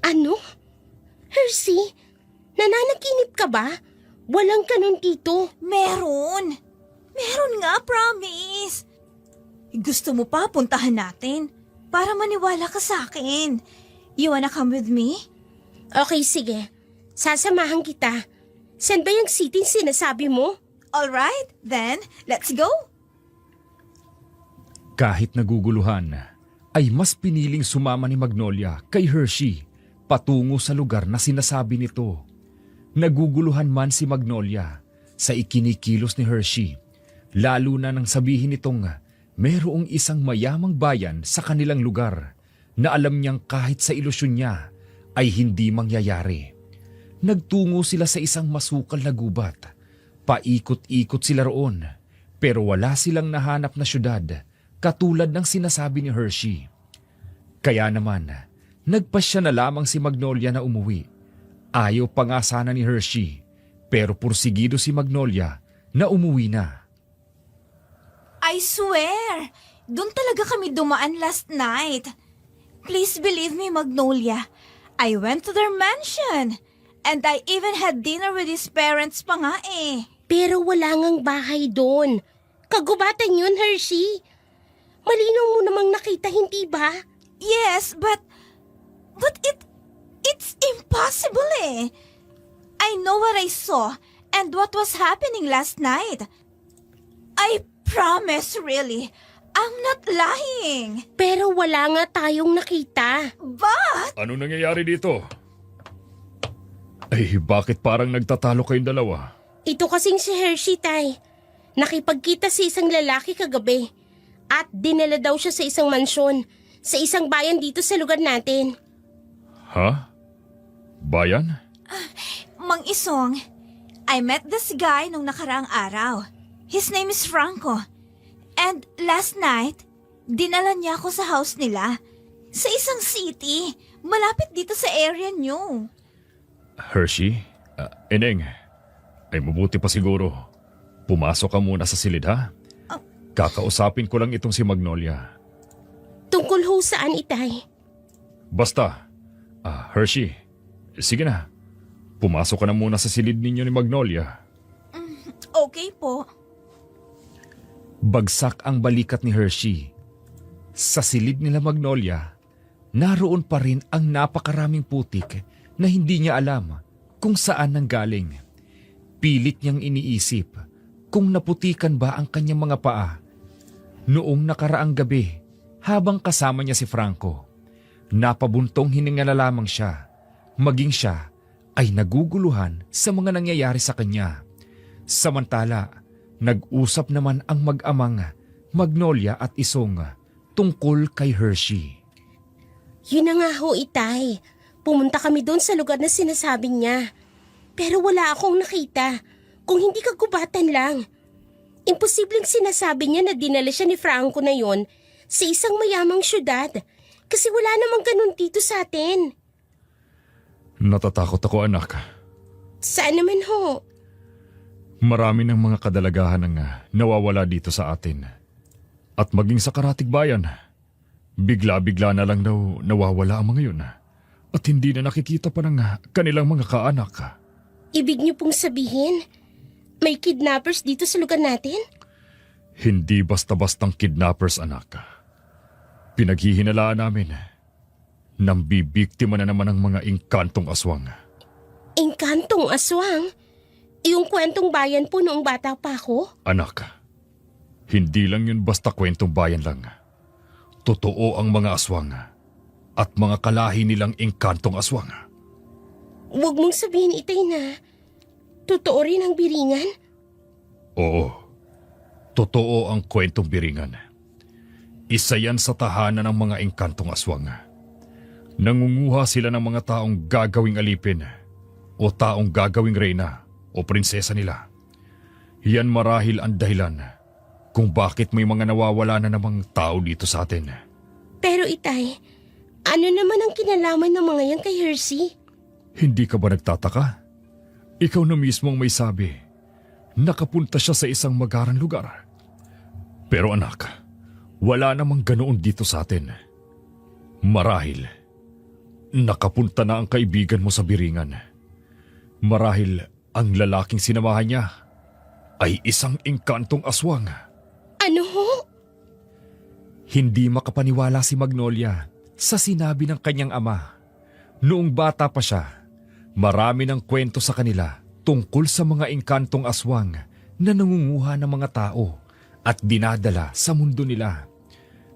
Ano? Hershey, nananaginip ka ba? Walang ganun dito. Meron. Meron nga, promise. Gusto mo pa puntahan natin para maniwala ka sa akin. You wanna come with me? Okay, sige. Sasamahan kita. Saan ba yung city sinasabi mo? Alright, then let's go. Kahit naguguluhan, ay mas piniling sumama ni Magnolia kay Hershey patungo sa lugar na sinasabi nito. Naguguluhan man si Magnolia sa ikinikilos ni Hershey, lalo na nang sabihin nitong mayroong isang mayamang bayan sa kanilang lugar na alam niyang kahit sa ilusyon niya ay hindi mangyayari. Nagtungo sila sa isang masukal na gubat. Paikot-ikot sila roon, pero wala silang nahanap na syudad katulad ng sinasabi ni Hershey. Kaya naman, nagpasya na lamang si Magnolia na umuwi. Ayaw pa nga sana ni Hershey, pero pursigido si Magnolia na umuwi na. I swear, doon talaga kami dumaan last night. Please believe me, Magnolia. I went to their mansion. And I even had dinner with his parents pa nga eh. Pero wala ngang bahay doon. Kagubatan yun, Hershey. Malinaw mo namang nakita, hindi ba? Yes, but it's impossible eh. I know what I saw and what was happening last night. I promise, really. I'm not lying. Pero wala nga tayong nakita. But, Ano nangyayari dito? Ay, bakit parang nagtatalo kayong dalawa? Ito kasing si Hershey, Tay. Nakipagkita sa isang lalaki kagabi. At dinala daw siya sa isang mansyon. Sa isang bayan dito sa lugar natin. Ha? Bayan? Mang Isong, I met this guy nung nakaraang araw. His name is Franco. And last night, dinala niya ako sa house nila. Sa isang city, malapit dito sa area niyo. Hershey? Eneng, ay mabuti pa siguro. Pumasok ka muna sa silid ha? Kakausapin ko lang itong si Magnolia. Tungkol ho saan, Itay? Basta, Hershey, sige na. Pumasok ka na muna sa silid ninyo ni Magnolia. Okay po. Bagsak ang balikat ni Hershey. Sa silid nila Magnolia, naroon pa rin ang napakaraming putik na hindi niya alam kung saan nanggaling. Pilit niyang iniisip kung naputikan ba ang kanyang mga paa. Noong nakaraang gabi, habang kasama niya si Franco, napabuntong hininga na lamang siya. Maging siya ay naguguluhan sa mga nangyayari sa kanya. Samantala, nag-usap naman ang mag-amang Magnolia at Isong tungkol kay Hershey. Yun na nga ho, Itay. Pumunta kami doon sa lugar na sinasabi niya. Pero wala akong nakita. Kung hindi kagubatan lang. Imposibleng sinasabi niya na dinala siya ni Franco na yon sa isang mayamang syudad. Kasi wala namang ganun dito sa atin. Natatakot ako, anak. Saan naman ho? Marami ng mga kadalagahan ang nawawala dito sa atin. At maging sa Karatig Bayan, bigla-bigla na lang daw nawawala ang mga yun. At hindi na nakikita pa ng kanilang mga kaanak. Ibig niyo pong sabihin, may kidnappers dito sa lugar natin? Hindi basta-bastang kidnappers, anak. Pinaghihinalaan namin nang bibiktima na naman ng mga engkantong aswang. Engkantong aswang? Yung kwentong bayan po noong bata pa ako? Anak, hindi lang yun basta kwentong bayan lang. Totoo ang mga aswang at mga kalahi nilang engkantong aswang. Huwag mong sabihin, Itay, na totoo rin ang biringan? Oo, totoo ang kwentong biringan. Isa yan sa tahanan ng mga engkantong aswang. Nangunguha sila ng mga taong gagawing alipin o taong gagawing reyna o prinsesa nila. Yan marahil ang dahilan kung bakit may mga nawawala na namang tao dito sa atin. Pero Itay, ano naman ang kinalaman ng mga yan kay Hershey? Hindi ka ba nagtataka? Ikaw na mismo ang may sabi. Nakapunta siya sa isang magarang lugar. Pero anak, wala namang ganoon dito sa atin. Marahil, nakapunta na ang kaibigan mo sa biringan. Marahil, ang lalaking sinamahan niya ay isang engkantong aswang. Ano ho? Hindi makapaniwala si Magnolia sa sinabi ng kanyang ama. Noong bata pa siya, marami ng kwento sa kanila tungkol sa mga engkantong aswang na nangunguha ng mga tao at dinadala sa mundo nila.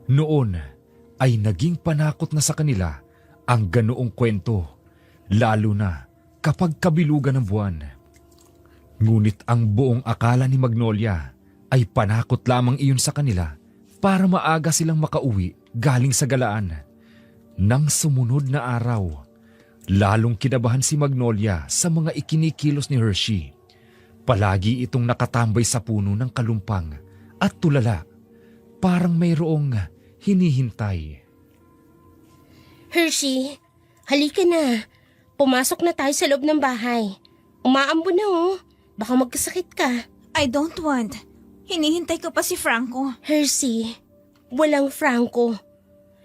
Noon ay naging panakot na sa kanila ang ganoong kwento, lalo na kapag kabilugan ng buwan. Ngunit ang buong akala ni Magnolia ay panakot lamang iyon sa kanila para maaga silang makauwi galing sa galaan. Nang sumunod na araw, lalong kinabahan si Magnolia sa mga ikinikilos ni Hershey. Palagi itong nakatambay sa puno ng kalumpang at tulala, parang mayroong hinihintay. Hershey, halika na. Pumasok na tayo sa loob ng bahay. Umaambon na oh. Baka magkasakit ka. I don't want. Hinihintay ko pa si Franco. Hershey, walang Franco.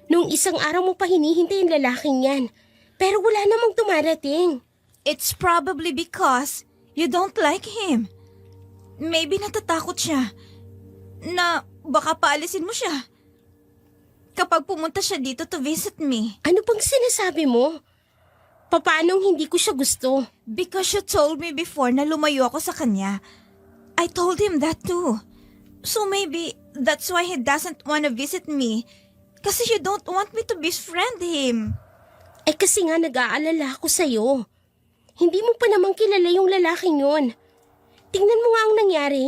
Nung isang araw mo pa hinihintay ang lalaking yan. Pero wala namang dumarating. It's probably because you don't like him. Maybe natatakot siya na baka paalisin mo siya kapag pumunta siya dito to visit me. Ano bang sinasabi mo? Paanong hindi ko siya gusto? Because you told me before na lumayo ako sa kanya. I told him that too. So maybe that's why he doesn't want to visit me. Kasi you don't want me to befriend him. Eh kasi nga nag-aalala ako sa'yo. Hindi mo pa naman kilala yung lalaking yun. Tingnan mo nga ang nangyari.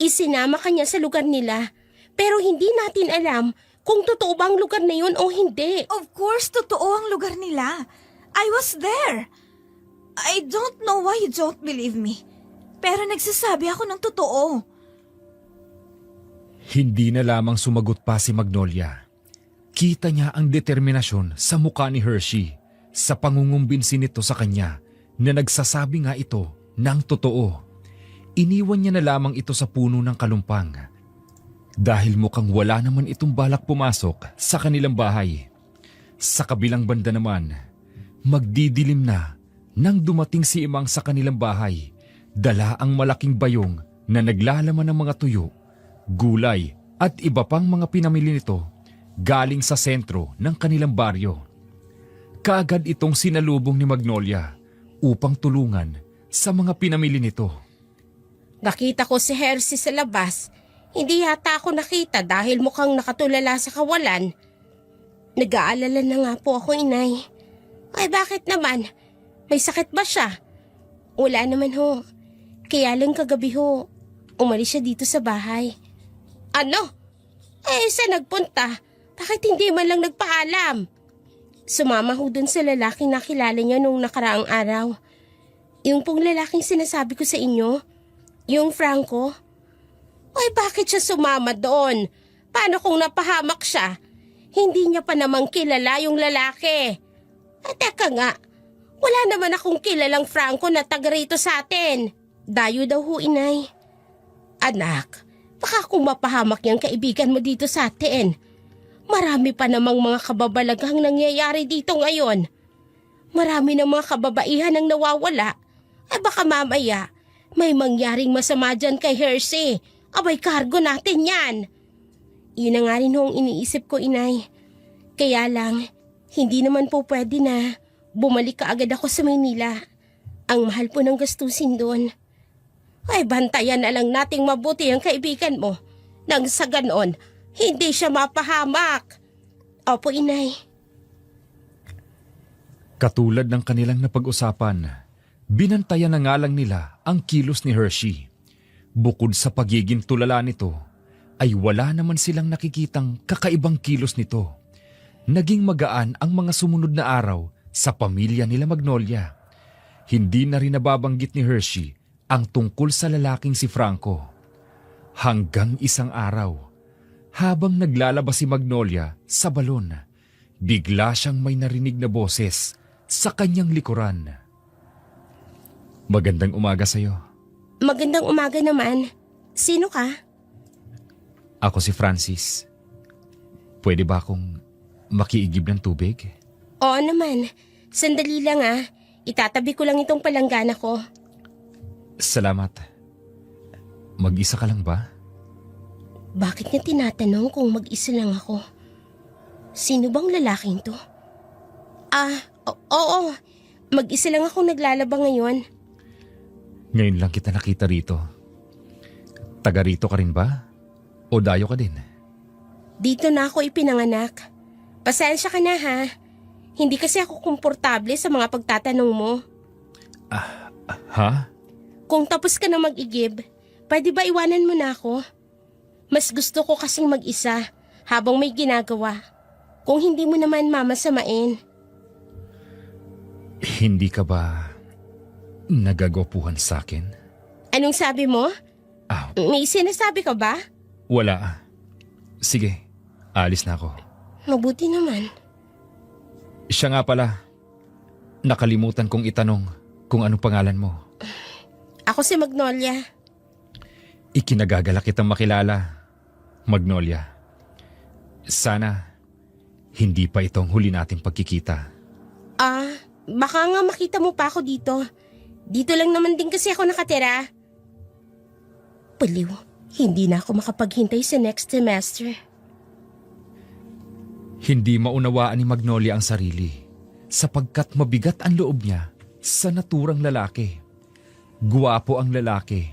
Isinama ka niya sa lugar nila. Pero hindi natin alam kung totoo ba ang lugar na yun o hindi. Of course, totoo ang lugar nila. I was there. I don't know why you don't believe me. Pero nagsasabi ako ng totoo. Hindi na lamang sumagot pa si Magnolia. Kita niya ang determinasyon sa mukha ni Hershey sa pangungumbinsi nito sa kanya na nagsasabi nga ito ng totoo. Iniwan niya na lamang ito sa puno ng kalumpang dahil mukhang wala naman itong balak pumasok sa kanilang bahay. Sa kabilang banda naman, magdidilim na nang dumating si Imang sa kanilang bahay. Dala ang malaking bayong na naglalaman ng mga tuyo, gulay at iba pang mga pinamili nito galing sa sentro ng kanilang baryo. Kaagad itong sinalubong ni Magnolia upang tulungan sa mga pinamili nito. Nakita ko si Hershey sa labas. Hindi yata ako nakita dahil mukhang nakatulala sa kawalan. Nag-aalala na nga po ako, inay. Ay bakit naman? May sakit ba siya? Wala naman ho. Kaya lang kagabi ho, umalis siya dito sa bahay. Ano? Eh, saan nagpunta? Bakit hindi man lang nagpaalam? Sumama ho dun sa lalaking nakilala niya nung nakaraang araw. Yung pong lalaking sinasabi ko sa inyo, yung Franco. Ay bakit siya sumama doon? Paano kung napahamak siya? Hindi niya pa namang kilala yung lalaki. At teka nga, wala naman akong kilalang Franco na taga rito sa atin. Dayo daw ho, inay. Anak, baka kung mapahamak yung kaibigan mo dito sa atin. Marami pa namang mga kababalaghang nangyayari dito ngayon. Marami na mga kababaihan ang nawawala. Ay baka mamaya, may mangyaring masama dyan kay Hershey. Abay, kargo natin yan. Yun na nga rin hong iniisip ko, inay. Kaya lang, hindi naman po pwede na bumalik ka agad ako sa Maynila. Ang mahal po ng gastusin doon. Ay, bantayan na lang nating mabuti ang kaibigan mo. Nang sa ganon, hindi siya mapahamak. Opo, inay. Katulad ng kanilang napag-usapan, binantayan na nga lang nila ang kilos ni Hershey. Bukod sa pagiging tulala nito, ay wala naman silang nakikitang kakaibang kilos nito. Naging magaan ang mga sumunod na araw sa pamilya nila Magnolia. Hindi na rin nababanggit ni Hershey ang tungkol sa lalaking si Franco. Hanggang isang araw, habang naglalabas si Magnolia sa balon, bigla siyang may narinig na boses sa kanyang likuran. Magandang umaga sa'yo. Magandang umaga naman. Sino ka? Ako si Francis. Pwede ba akong makiigib ng tubig? Oo naman. Sandali lang Itatabi ko lang itong palanggana ko. Salamat. Mag-isa ka lang ba? Bakit niya tinatanong kung mag-isa lang ako? Sino bang lalaking to? Oo. Mag-isa lang akong naglalaba ngayon. Ngayon lang kita nakita rito. Taga rito ka rin ba? O dayo ka din? Dito na ako ipinanganak. Pasensya ka na Hindi kasi ako komportable sa mga pagtatanong mo. Ha? Kung tapos ka na mag-igib, pwede ba iwanan mo na ako? Mas gusto ko kasing mag-isa habang may ginagawa. Kung hindi mo naman mamasamain. Hindi ka ba nagagopuhan sa akin? Anong sabi mo? May sinasabi ka ba? Wala. Sige, alis na ako. Mabuti naman. Siya nga pala. Nakalimutan kong itanong kung anong pangalan mo. Ako si Magnolia. Ikinagagala kitang makilala, Magnolia. Sana hindi pa itong huli nating pagkikita. Baka nga makita mo pa ako dito. Dito lang naman din kasi ako nakatira. Paliw, hindi na ako makapaghintay sa next semester. Hindi maunawaan ni Magnolia ang sarili sapagkat mabigat ang loob niya sa naturang lalaki. Guwapo ang lalaki.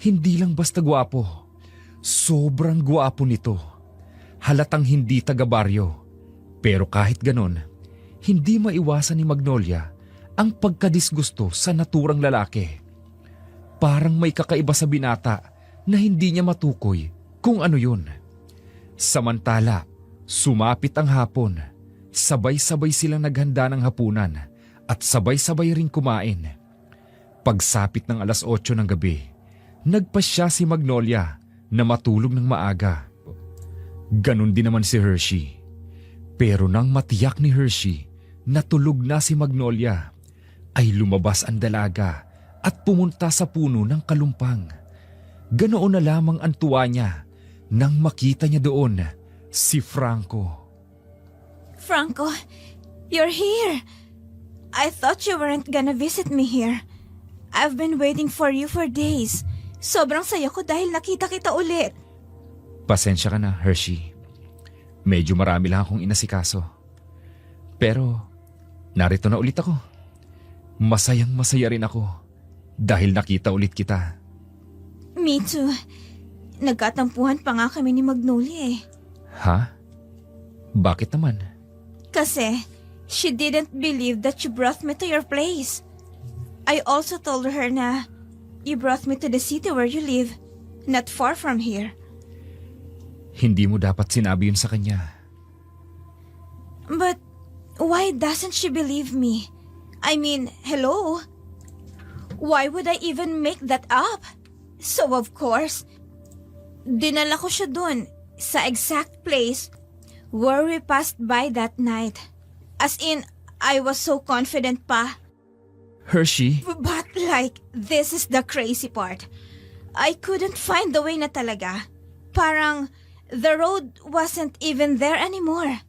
Hindi lang basta guwapo. Sobrang guwapo nito. Halatang hindi taga-baryo. Pero kahit ganon, hindi maiwasan ni Magnolia ang pagkadisgusto sa naturang lalaki. Parang may kakaiba sa binata na hindi niya matukoy kung ano yun. Samantala, sumapit ang hapon. Sabay-sabay silang naghanda ng hapunan at sabay-sabay rin kumain. Pagsapit ng 8:00 ng gabi, nagpasya si Magnolia na matulog ng maaga. Ganon din naman si Hershey. Pero nang matiyak ni Hershey na tulog na si Magnolia, ay lumabas ang dalaga at pumunta sa puno ng kalumpang. Ganoon na lamang ang tuwa niya nang makita niya doon si Franco. Franco, you're here. I thought you weren't gonna visit me here. I've been waiting for you for days. Sobrang saya ko dahil nakita kita ulit. Pasensya ka na, Hershey. Medyo marami lang akong inasikaso. Pero narito na ulit ako. Masayang masaya rin ako dahil nakita ulit kita. Me too. Nagkatampuhan pa nga kami ni Magnolia Ha? Bakit naman? Kasi she didn't believe that you brought me to your place. I also told her na you brought me to the city where you live, not far from here. Hindi mo dapat sinabi yun sa kanya. But why doesn't she believe me? I mean, hello? Why would I even make that up? So of course, dinala ko siya dun sa exact place where we passed by that night. As in, I was so confident pa. Hershey? But like, this is the crazy part. I couldn't find the way na talaga. Parang, the road wasn't even there anymore.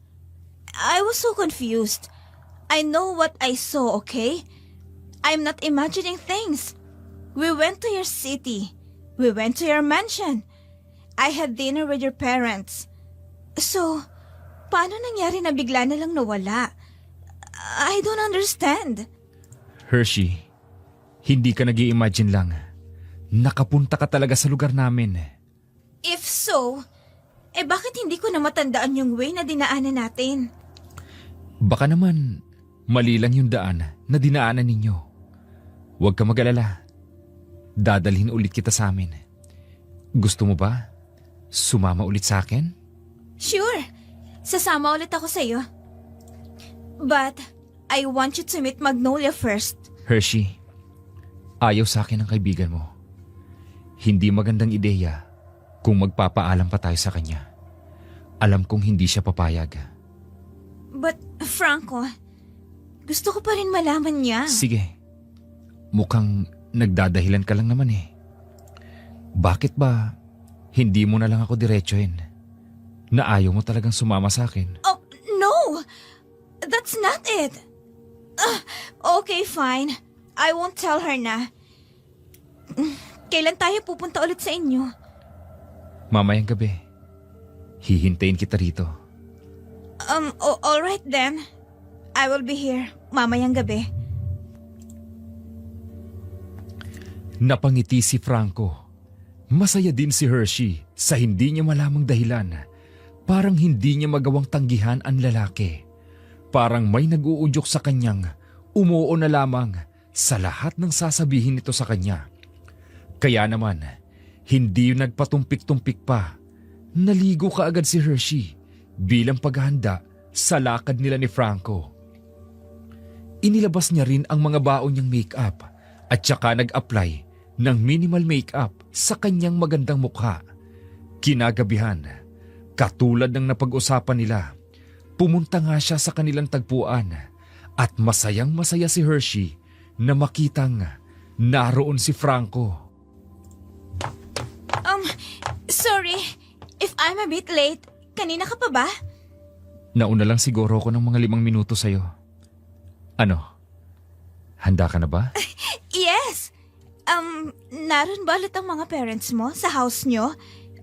I was so confused. I know what I saw, okay? I'm not imagining things. We went to your city. We went to your mansion. I had dinner with your parents. So, paano nangyari na bigla na lang nawala? I don't understand. Hershey, hindi ka nag-i-imagine lang. Nakapunta ka talaga sa lugar namin. If so, bakit hindi ko na matandaan yung way na dinaanan natin? Baka naman, mali lang yung daan na dinaanan ninyo. Huwag ka mag-alala. Dadalhin ulit kita sa amin. Gusto mo ba? Sumama ulit sa akin? Sure, sasama ulit ako sa'yo. But, I want you to meet Magnolia first. Hershey, ayaw sa akin ang kaibigan mo. Hindi magandang ideya kung magpapaalam pa tayo sa kanya. Alam kong hindi siya papayag. But, Franco, gusto ko pa rin malaman niya. Sige, mukhang nagdadahilan ka lang naman eh. Bakit ba hindi mo na lang ako diretsuhin? Na ayaw mo talagang sumama sa akin? Oh, no! That's not it. Okay, fine. I won't tell her na. Kailan tayo pupunta ulit sa inyo? Mamayang gabi. Hihintayin kita rito. All right then. I will be here mamayang gabi. Napangiti si Franco. Masaya din si Hershey sa hindi niya malamang dahilan. Parang hindi niya magawang tanggihan ang lalaki. Parang may nag-uudyok sa kanyang umuo na lamang sa lahat ng sasabihin nito sa kanya. Kaya naman, hindi nagpatumpik-tumpik pa. Naligo kaagad si Hershey bilang paghahanda sa lakad nila ni Franco. Inilabas niya rin ang mga baon niyang make-up at saka nag-apply ng minimal make-up sa kanyang magandang mukha. Kinagabihan, katulad ng napag-usapan nila, pumunta nga siya sa kanilang tagpuan at masayang-masaya si Hershey na makitang naroon si Franco. Sorry if I'm a bit late. Kanina ka pa ba? Nauna lang siguro ako ng mga 5 minuto sa'yo. Ano? Handa ka na ba? Yes. Naroon ba ulit ang mga parents mo sa house nyo?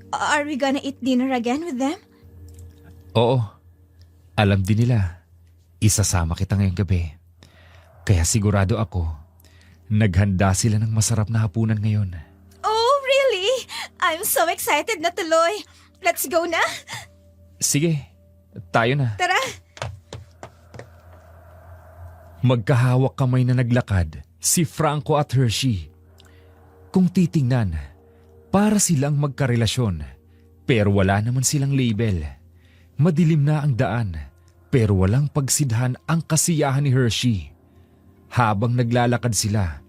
Are we gonna eat dinner again with them? Oo. Alam din nila. Isasama kita ngayong gabi. Kaya sigurado ako, naghanda sila ng masarap na hapunan ngayon. Oh, really? I'm so excited na tuloy. Let's go na. Sige, tayo na. Tara. Magkahawak kamay na naglakad si Franco at Hershey. Kung titingnan, para silang magkarelasyon pero wala naman silang label. Madilim na ang daan pero walang pagsidhan ang kasiyahan ni Hershey. Habang naglalakad sila,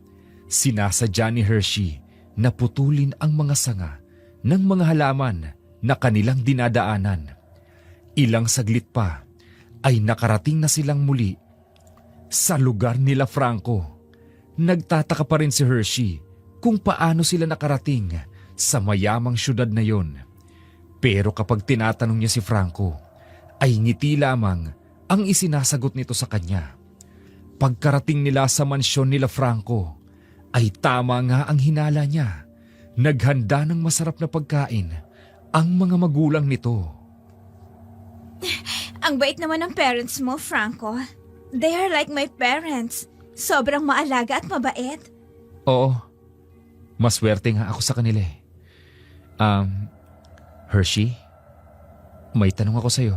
sinasadya ni Hershey na putulin ang mga sanga ng mga halaman na kanilang dinadaanan. Ilang saglit pa ay nakarating na silang muli sa lugar nila Franco. Nagtataka pa rin si Hershey kung paano sila nakarating sa mayamang syudad na yon. Pero kapag tinatanong niya si Franco, ay ngiti lamang ang isinasagot nito sa kanya. Pagkarating nila sa mansyon nila Franco, ay tama nga ang hinala niya. Naghanda ng masarap na pagkain ang mga magulang nito. Ang bait naman ng parents mo, Franco. They are like my parents. Sobrang maalaga at mabait. Oo, maswerte nga ako sa kanila eh. Hershey, may tanong ako sa'yo.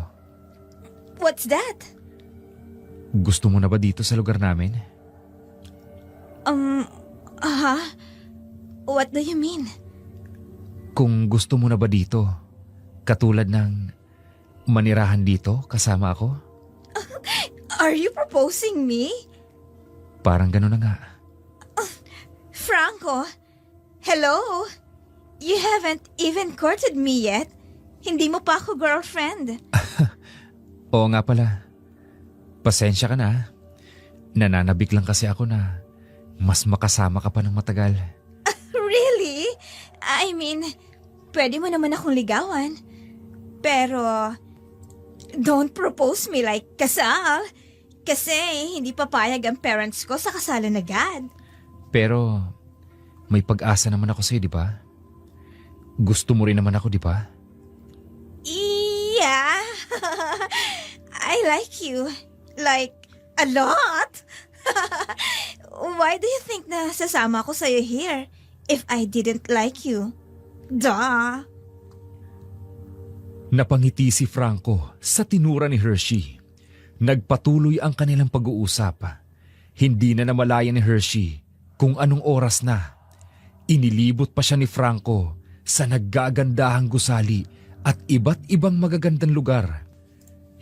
What's that? Gusto mo na ba dito sa lugar namin? What do you mean? Kung gusto mo na ba dito, katulad ng manirahan dito kasama ako? Are you proposing me? Parang gano'n na nga. Franco, hello? You haven't even courted me yet. Hindi mo pa ako girlfriend. Oo nga pala. Pasensya ka na. Nananabik lang kasi ako na mas makasama ka pa ng matagal. Really? I mean, pwede mo naman akong ligawan. Pero, don't propose me like kasal. Kasi hindi papayag ang parents ko sa kasalan agad. Pero may pag-asa naman ako sa'yo, di ba? Gusto mo rin naman ako, di ba? Yeah. I like you. Like, a lot. Why do you think na sasama ko sa'yo here if I didn't like you? Duh. Napangiti si Franco sa tinura ni Hershey. Nagpatuloy ang kanilang pag-uusap. Hindi na namalayan ni Hershey kung anong oras na. Inilibot pa siya ni Franco sa naggagandahang gusali at iba't ibang magagandang lugar.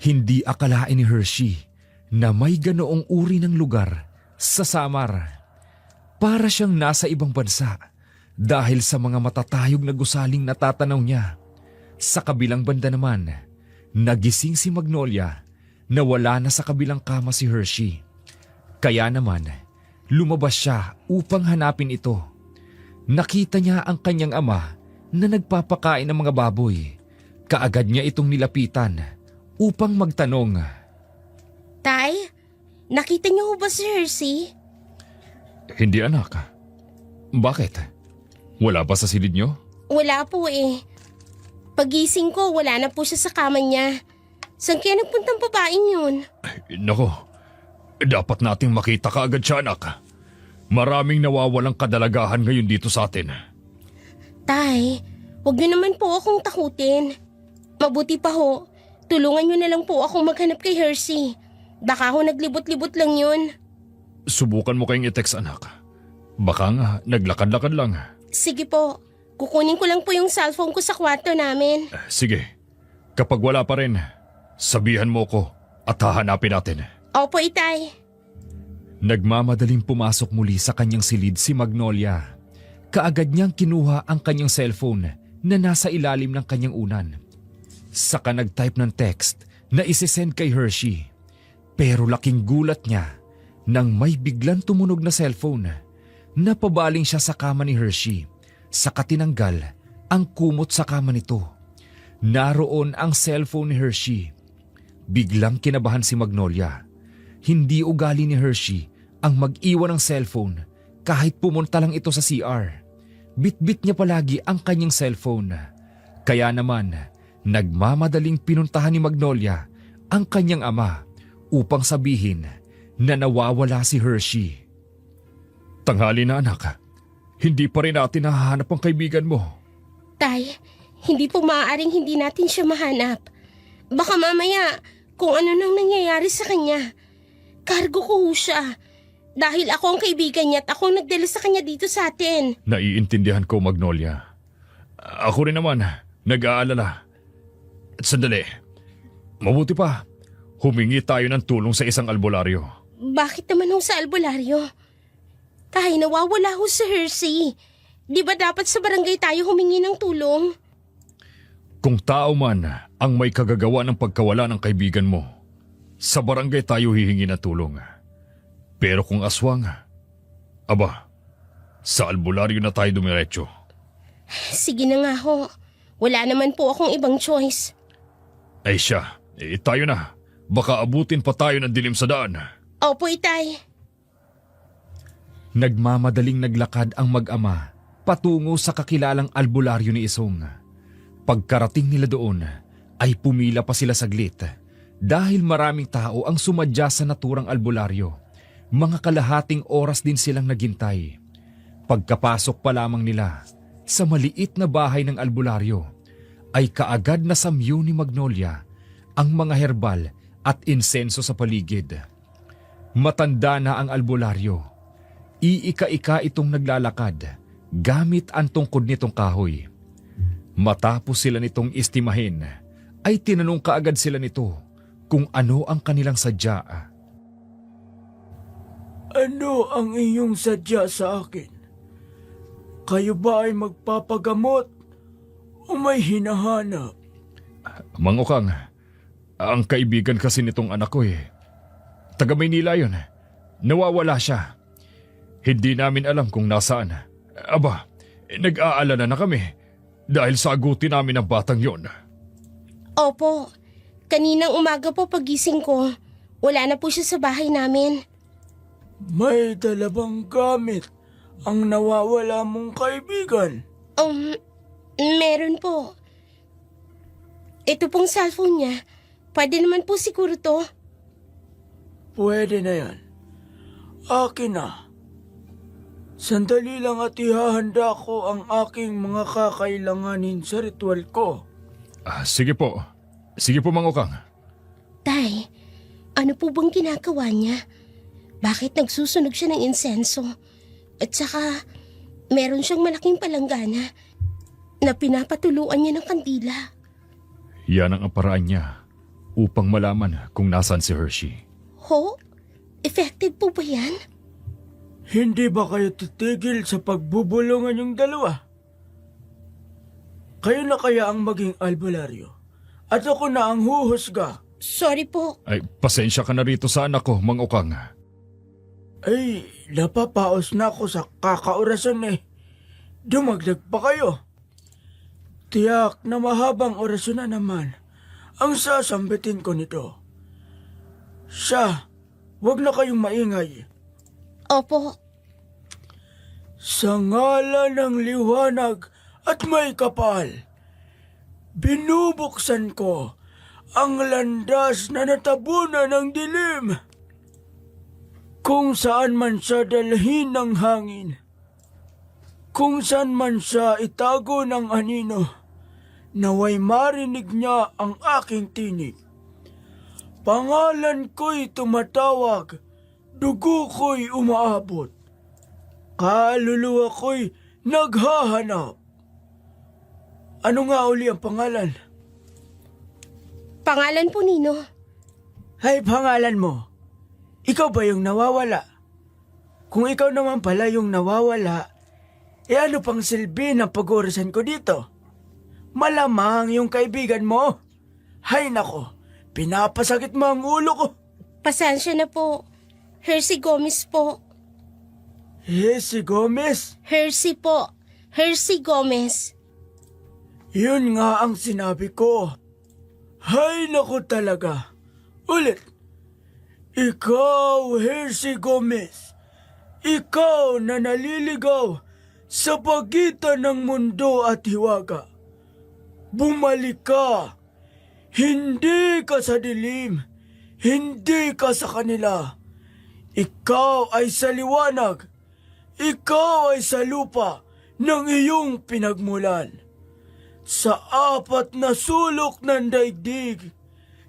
Hindi akalain ni Hershey na may ganoong uri ng lugar sa Samar. Para siyang nasa ibang bansa dahil sa mga matatayog na gusaling natatanaw niya. Sa kabilang banda naman, nagising si Magnolia na wala na sa kabilang kama si Hershey. Kaya naman, lumabas siya upang hanapin ito. Nakita niya ang kanyang ama na nagpapakain ng mga baboy. Kaagad niya itong nilapitan upang magtanong. Tay, nakita niyo ho ba si Hersey? Hindi anak. Bakit? Wala ba sa silid nyo? Wala po eh. Pagising ko, wala na po siya sa kama niya. Saan kaya nagpuntang babaeng yun? Nako, dapat nating makita ka agad siya anak. Maraming nawawalang kadalagahan ngayon dito sa atin. Tay, huwag niyo naman po akong takutin. Mabuti pa ho, tulungan niyo na lang po akong maghanap kay Hersey. Baka ho naglibot-libot lang yun. Subukan mo kayong i-text anak. Baka nga, naglakad-lakad lang. Sige po, kukunin ko lang po yung cellphone ko sa kwarto namin. Sige, kapag wala pa rin, sabihan mo ko at hahanapin natin. Opo, Itay. Nagmamadaling pumasok muli sa kanyang silid si Magnolia. Kaagad niyang kinuha ang kanyang cellphone na nasa ilalim ng kanyang unan. Saka nag-type ng text na isesend kay Hershey. Pero laking gulat niya nang may biglang tumunog na cellphone. Napabaling siya sa kama ni Hershey. Saka tinanggal ang kumot sa kama nito. Naroon ang cellphone ni Hershey. Biglang kinabahan si Magnolia. Hindi ugali ni Hershey ang mag-iwan ng cellphone kahit pumunta lang ito sa CR. Bit-bit niya palagi ang kanyang cellphone. Kaya naman, nagmamadaling pinuntahan ni Magnolia ang kanyang ama upang sabihin na nawawala si Hershey. Tanghali na anak, hindi pa rin natin nahahanap ang kaibigan mo. Tay, hindi po maaaring hindi natin siya mahanap. Baka mamaya kung ano nang nangyayari sa kanya. Kargo ko ho siya. Dahil ako ang kaibigan niya at ako ang nagdala sa kanya dito sa atin. Naiintindihan ko, Magnolia. Ako rin naman, nag-aalala. At sandali, mabuti pa, humingi tayo ng tulong sa isang albularyo. Bakit naman ho sa albularyo? Tay, nawawala ho si Hersey. Di ba dapat sa barangay tayo humingi ng tulong? Kung tao man ang may kagagawa ng pagkawala ng kaibigan mo, sa barangay tayo hihingi ng tulong. Pero kung aswang, aba, sa albularyo na tayo dumiretso. Sige na nga ho. Wala naman po akong ibang choice. Ay siya, tayo na. Baka abutin pa tayo ng dilim sa daan. Opo, Itay. Nagmamadaling naglakad ang mag-ama patungo sa kakilalang albularyo ni Isong. Pagkarating nila doon, ay pumila pa sila saglit dahil maraming tao ang sumadya sa naturang albularyo. Mga kalahating oras din silang naghintay. Pagkapasok pa lamang nila sa maliit na bahay ng albularyo, ay kaagad na samyo ni Magnolia ang mga herbal at insenso sa paligid. Matanda na ang albularyo. Iika-ika itong naglalakad gamit ang tungkod nitong kahoy. Matapos sila nitong istimahin, ay tinanong kaagad sila nito kung ano ang kanilang sadya. Ano ang iyong sadya sa akin? Kayo ba ay magpapagamot o may hinahanap? Mang Ukang, ang kaibigan kasi nitong anak ko taga Maynila yun. Nawawala siya. Hindi namin alam kung nasaan. Aba, nag-aalala na kami dahil sagutin namin ang batang yon. Opo. Kaninang umaga po pagising ko, wala na po siya sa bahay namin. May dalabang gamit ang nawawala mong kaibigan. Meron po. Ito pong cellphone niya. Pwede naman po siguro to. Pwede na yan. Akin na. Sandali lang at ihahanda ko ang aking mga kakailanganin sa ritual ko. Sige po. Sige po, Mang Ukang. Tay, ano po bang ginagawa niya? Bakit nagsusunog siya ng insenso? At saka, meron siyang malaking palanggana na pinapatuluan niya ng kandila. Yan ang paraan niya upang malaman kung nasaan si Hershey. Ho? Effective po ba yan? Hindi ba kayo titigil sa pagbubulungan yung dalawa? Kayo na kaya ang maging albularyo at ako na ang huhusga. Sorry po. Ay, pasensya ka na rito sa anak ko, Mang Ukang. Ay, napapaos na ako sa kakaorasan Dumagdag pa kayo. Tiyak na mahabang orasyon na naman ang sasambitin ko nito. Siya, wag na kayong maingay. Opo, Sa ngalan ng liwanag at may kapal, binubuksan ko ang landas na natabunan ng dilim. Kung saan man siya dalhin ng hangin, kung saan man siya itago ng anino, naway marinig niya ang aking tinig. Pangalan ko'y tumatawag, dugo ko'y umaabot, kaluluwa ko'y naghahanap. Ano nga uli ang pangalan? pangalan po Nino. Ay, pangalan mo. Ikaw ba yung nawawala? Kung ikaw naman pala yung nawawala, ano pang silbi ng pag-uurasan ko dito? Malamang yung kaibigan mo. Hay nako, pinapasakit mo ang ulo ko. Pasensya na po. Hershey Gomez po. Si Gomez, Hershey po. Hershey Gomez. yun nga ang sinabi ko. Hay nako talaga. Ulit. Ikaw, Hershey Gomez. Ikaw na naliligaw sa pagitan ng mundo at hiwaga. Bumalik ka. Hindi ka sa dilim. Hindi ka sa kanila. Ikaw ay sa liwanag. Ikaw ay sa lupa ng iyong pinagmulan. Sa apat na sulok ng daigdig,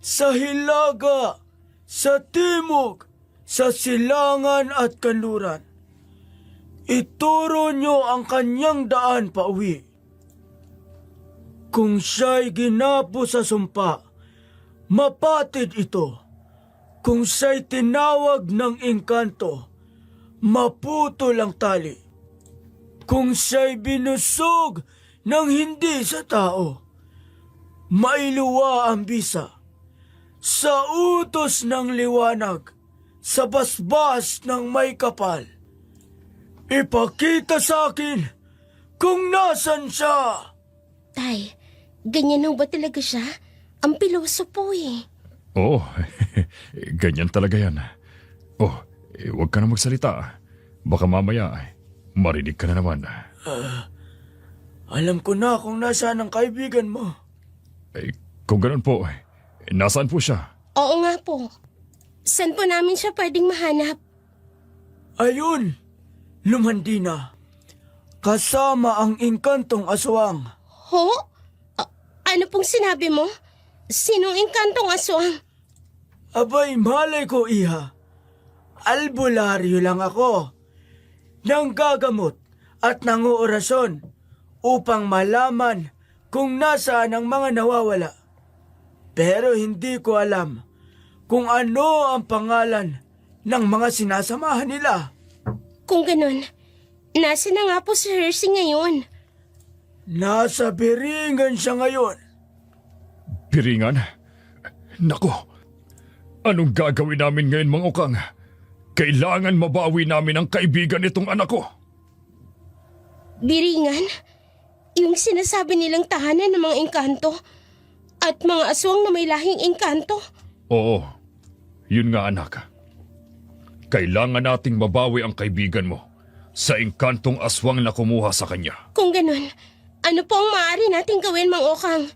sa hilaga, sa timog, sa silangan at kanluran. Ituro nyo ang kanyang daan pauwi. Kung siya'y ginapo sa sumpa, mapatid ito. Kung siya'y tinawag ng engkanto, maputol ang tali. Kung siya'y binusog ng hindi sa tao, mailuwa ang bisa. Sa utos ng liwanag, sa basbas ng may kapal, ipakita sa akin kung nasan siya. Tay, ganyan ho ba talaga siya? Ang piloso po eh. Oo, ganyan talaga yan. Oh, huwag ka na magsalita. Baka mamaya, marinig ka na naman. Alam ko na kung nasaan ang kaibigan mo. Kung ganun po, nasaan po siya? Oo nga po. Saan po namin siya pwedeng mahanap? Ayun, lumandi na. Kasama ang engkantong aswang. Ho? Ano pong sinabi mo? Sinong engkantong aswang? Abay, malay ko, iha. Albularyo lang ako. Nang gagamot at nanguorasyon upang malaman kung nasaan ang mga nawawala. Pero hindi ko alam kung ano ang pangalan ng mga sinasamahan nila. Kung ganun, nasa na nga po si Hershey ngayon? Nasa Biringan siya ngayon. Piringan? Nako, anong gagawin namin ngayon, Mang Okang? Kailangan mabawi namin ang kaibigan nitong anak ko. Biringan? Yung sinasabi nilang tahanan ng mga engkanto at mga aswang na may lahing engkanto? Oo, yun nga anak. Kailangan nating mabawi ang kaibigan mo sa engkantong aswang na kumuha sa kanya. Kung ganun, ano po ang maaari nating gawin, Mang Okang?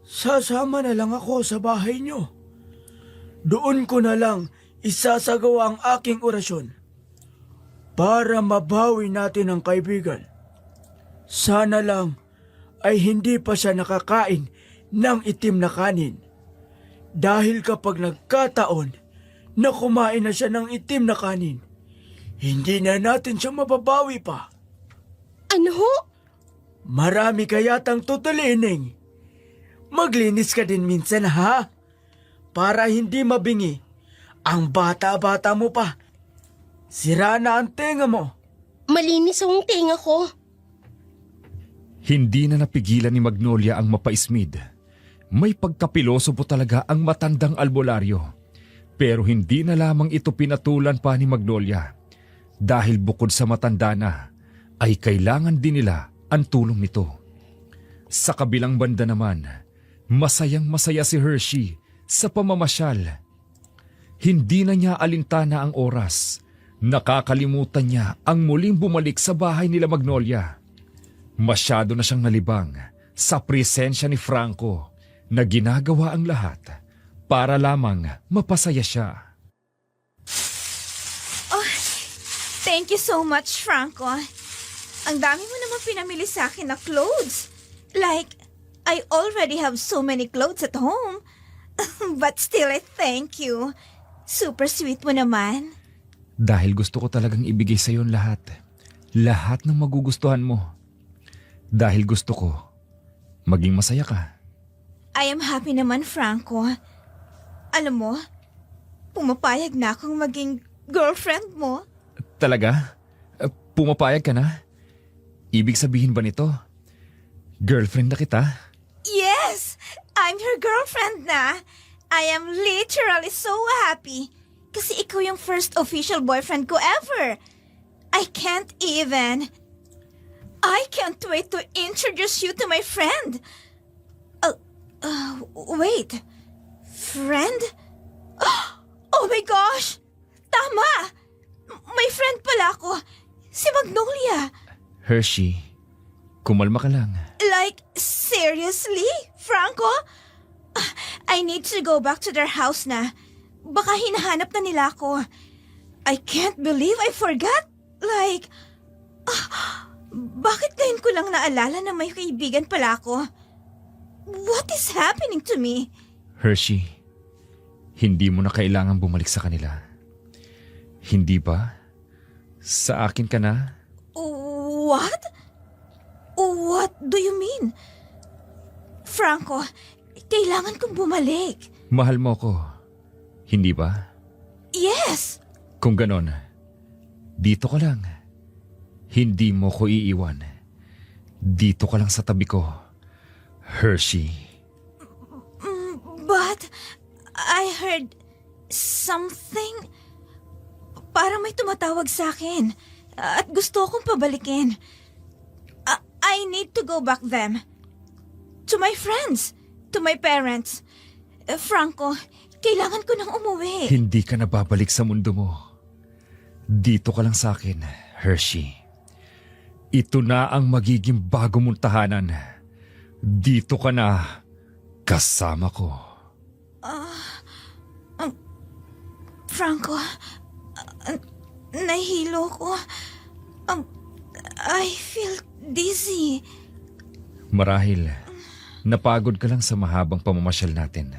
Sasama na lang ako sa bahay niyo. Doon ko na lang isasagawa ang aking orasyon para mabawi natin ang kaibigan. Sana lang ay hindi pa siya nakakain ng itim na kanin. Dahil kapag nagkataon na kumain na siya ng itim na kanin, hindi na natin siya mababawi pa. Ano ho? Marami kayatang tutulinin. Maglinis ka din minsan, ha? Para hindi mabingi. Ang bata-bata mo pa. Sira na ang tenga mo. Malinis ang tenga ko. Hindi na napigilan ni Magnolia ang mapaismid. May pagkapiloso po talaga ang matandang albularyo. Pero hindi na lamang ito pinatulan pa ni Magnolia. Dahil bukod sa matanda na, ay kailangan din nila ang tulong nito. Sa kabilang banda naman, masayang masaya si Hershey sa pamamasyal. Hindi na niya alintana ang oras. Nakakalimutan niya ang muling bumalik sa bahay nila Magnolia. Masyado na siyang nalibang sa presensya ni Franco na ginagawa ang lahat para lamang mapasaya siya. Thank you so much, Franco. Ang dami mo naman pinamili sa akin na clothes. Like, I already have so many clothes at home. But still, I thank you. Super sweet mo naman. Dahil gusto ko talagang ibigay sa iyo lahat. Lahat ng magugustuhan mo. Dahil gusto ko maging masaya ka. I am happy naman, Franco. Alam mo, pumapayag na akong maging girlfriend mo. Talaga? Pumapayag ka na? Ibig sabihin ba nito? Girlfriend na kita? Yes! I'm your girlfriend na. I am literally so happy. Kasi ikaw yung first official boyfriend ko ever. I can't wait to introduce you to my friend. Wait. Friend? Oh my gosh! Tama! May friend pala ako. Si Magnolia. Hershey, kumalma ka lang. Like, seriously? Franco? I need to go back to their house na. Baka hinahanap na nila ako. I can't believe I forgot. Like, bakit ngayon ko lang naalala na may kaibigan pala ako? What is happening to me? Hershey, hindi mo na kailangan bumalik sa kanila. Hindi ba? Sa akin ka na? What? What do you mean? Franco, kailangan kong bumalik. Mahal mo ko. Hindi ba? Yes! Kung ganon, dito ka lang. Hindi mo ko iiwan. Dito ka lang sa tabi ko. Hershey. But I heard something. Parang may tumatawag sa akin. At gusto akong pabalikin. I need to go back them. To my friends. To my parents. Franco, kailangan ko nang umuwi. Hindi ka na babalik sa mundo mo. Dito ka lang sa akin, Hershey. Ito na ang magiging bago mong tahanan. Dito ka na kasama ko. Franco, nahilo ko. I feel dizzy. Marahil, napagod ka lang sa mahabang pamamasyal natin.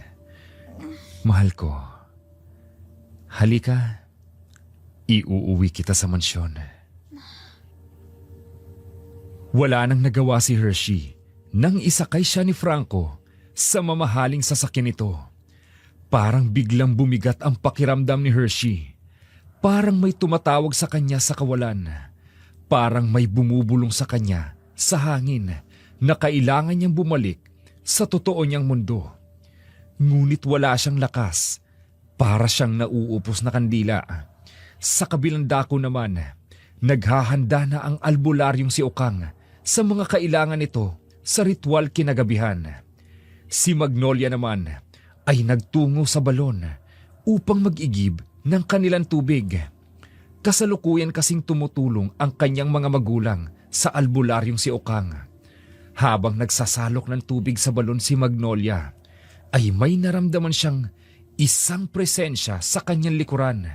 Mahal ko, halika, iuuwi kita sa mansyon. Wala nang nagawa si Hershey nang isakay siya ni Franco sa mamahaling sasakyan nito. Parang biglang bumigat ang pakiramdam ni Hershey. Parang may tumatawag sa kanya sa kawalan. Parang may bumubulong sa kanya sa hangin na kailangan niyang bumalik sa totoo niyang mundo. Ngunit wala siyang lakas. Para siyang nauupos na kandila. Sa kabilang dako naman, naghahanda na ang albularyong si Okang sa mga kailangan nito sa ritual kinagabihan. Si Magnolia naman ay nagtungo sa balon upang mag-igib ng kanilang tubig. Kasalukuyan kasing tumutulong ang kanyang mga magulang sa albularyong si Okang. Habang nagsasalok ng tubig sa balon si Magnolia, ay may naramdaman siyang isang presensya sa kanyang likuran.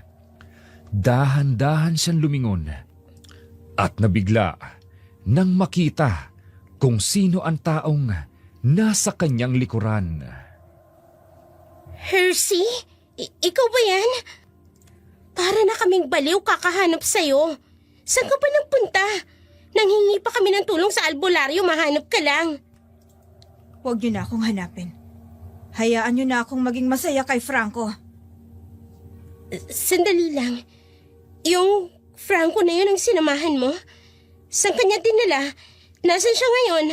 Dahan-dahan siyang lumingon at nabigla nang makita kung sino ang taong nasa kanyang likuran. Hershey? Ikaw ba yan? Para na kaming baliw kakahanap sa'yo. Saan ka ba nagpunta? Nanghingi pa kami ng tulong sa albularyo, mahanap ka lang. Huwag niyo na akong hanapin. Hayaan niyo na akong maging masaya kay Franco. Sandali lang. Yung Franco na yun ang sinamahan mo? Saan kanya dinala? Nasaan siya ngayon?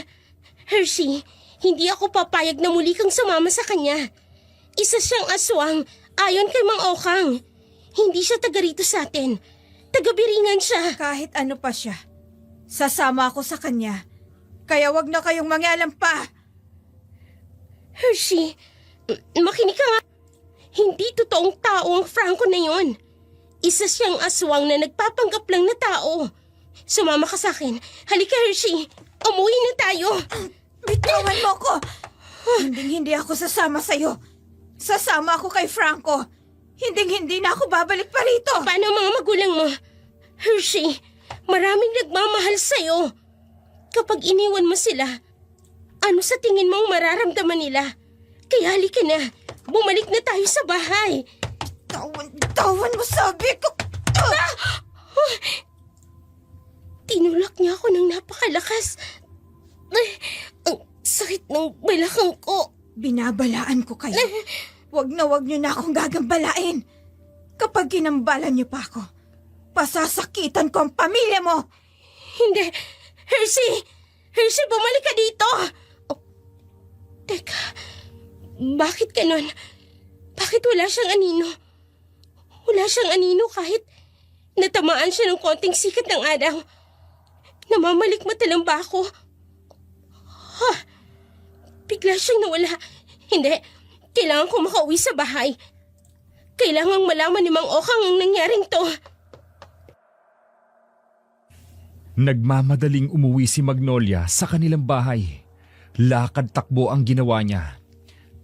Hershey, hindi ako papayag na muli kang sumama sa kanya. Isa siyang aswang, ayon kay Mang Okang. Hindi siya taga rito sa atin. Taga-Biringan siya. Kahit ano pa siya, sasama ako sa kanya. Kaya wag na kayong mangialam pa. Hershey, makinig ka nga. Hindi totoong tao ang Franco na yon. Isa siyang aswang na nagpapanggap lang na tao. Sumama ka sa akin. Halika, Hershey. Umuwi na tayo. Bitawan mo ko! Hindi ako sasama sa'yo. Sasama ako kay Franco. Hindi na ako babalik pa rito. Paano ang mga magulang mo? Hershey, maraming nagmamahal sa'yo. Kapag iniwan mo sila, ano sa tingin mo ang mararamdaman nila? Kaya halika na. Bumalik na tayo sa bahay. Tawan mo, sabi ko! Tinulak niya ako ng napakalakas. Ay, ang sakit ng balakang ko. Binabalaan ko kayo. Wag niyo na akong gagambalain. Kapag ginambalan niyo pa ako, pasasakitan ko ang pamilya mo. Hindi. Hershey! Hershey, bumalik ka dito! Oh, teka. Bakit ganon? Bakit wala siyang anino? Wala siyang anino kahit natamaan siya ng konting sikat ng araw. Namamalikmata lang ba ako? Ha? Bigla siyang nawala. Hindi. Kailangan ko makauwi sa bahay. Kailangang malaman ni Mang Okang ang nangyaring to. Nagmamadaling umuwi si Magnolia sa kanilang bahay. Lakad takbo ang ginawa niya.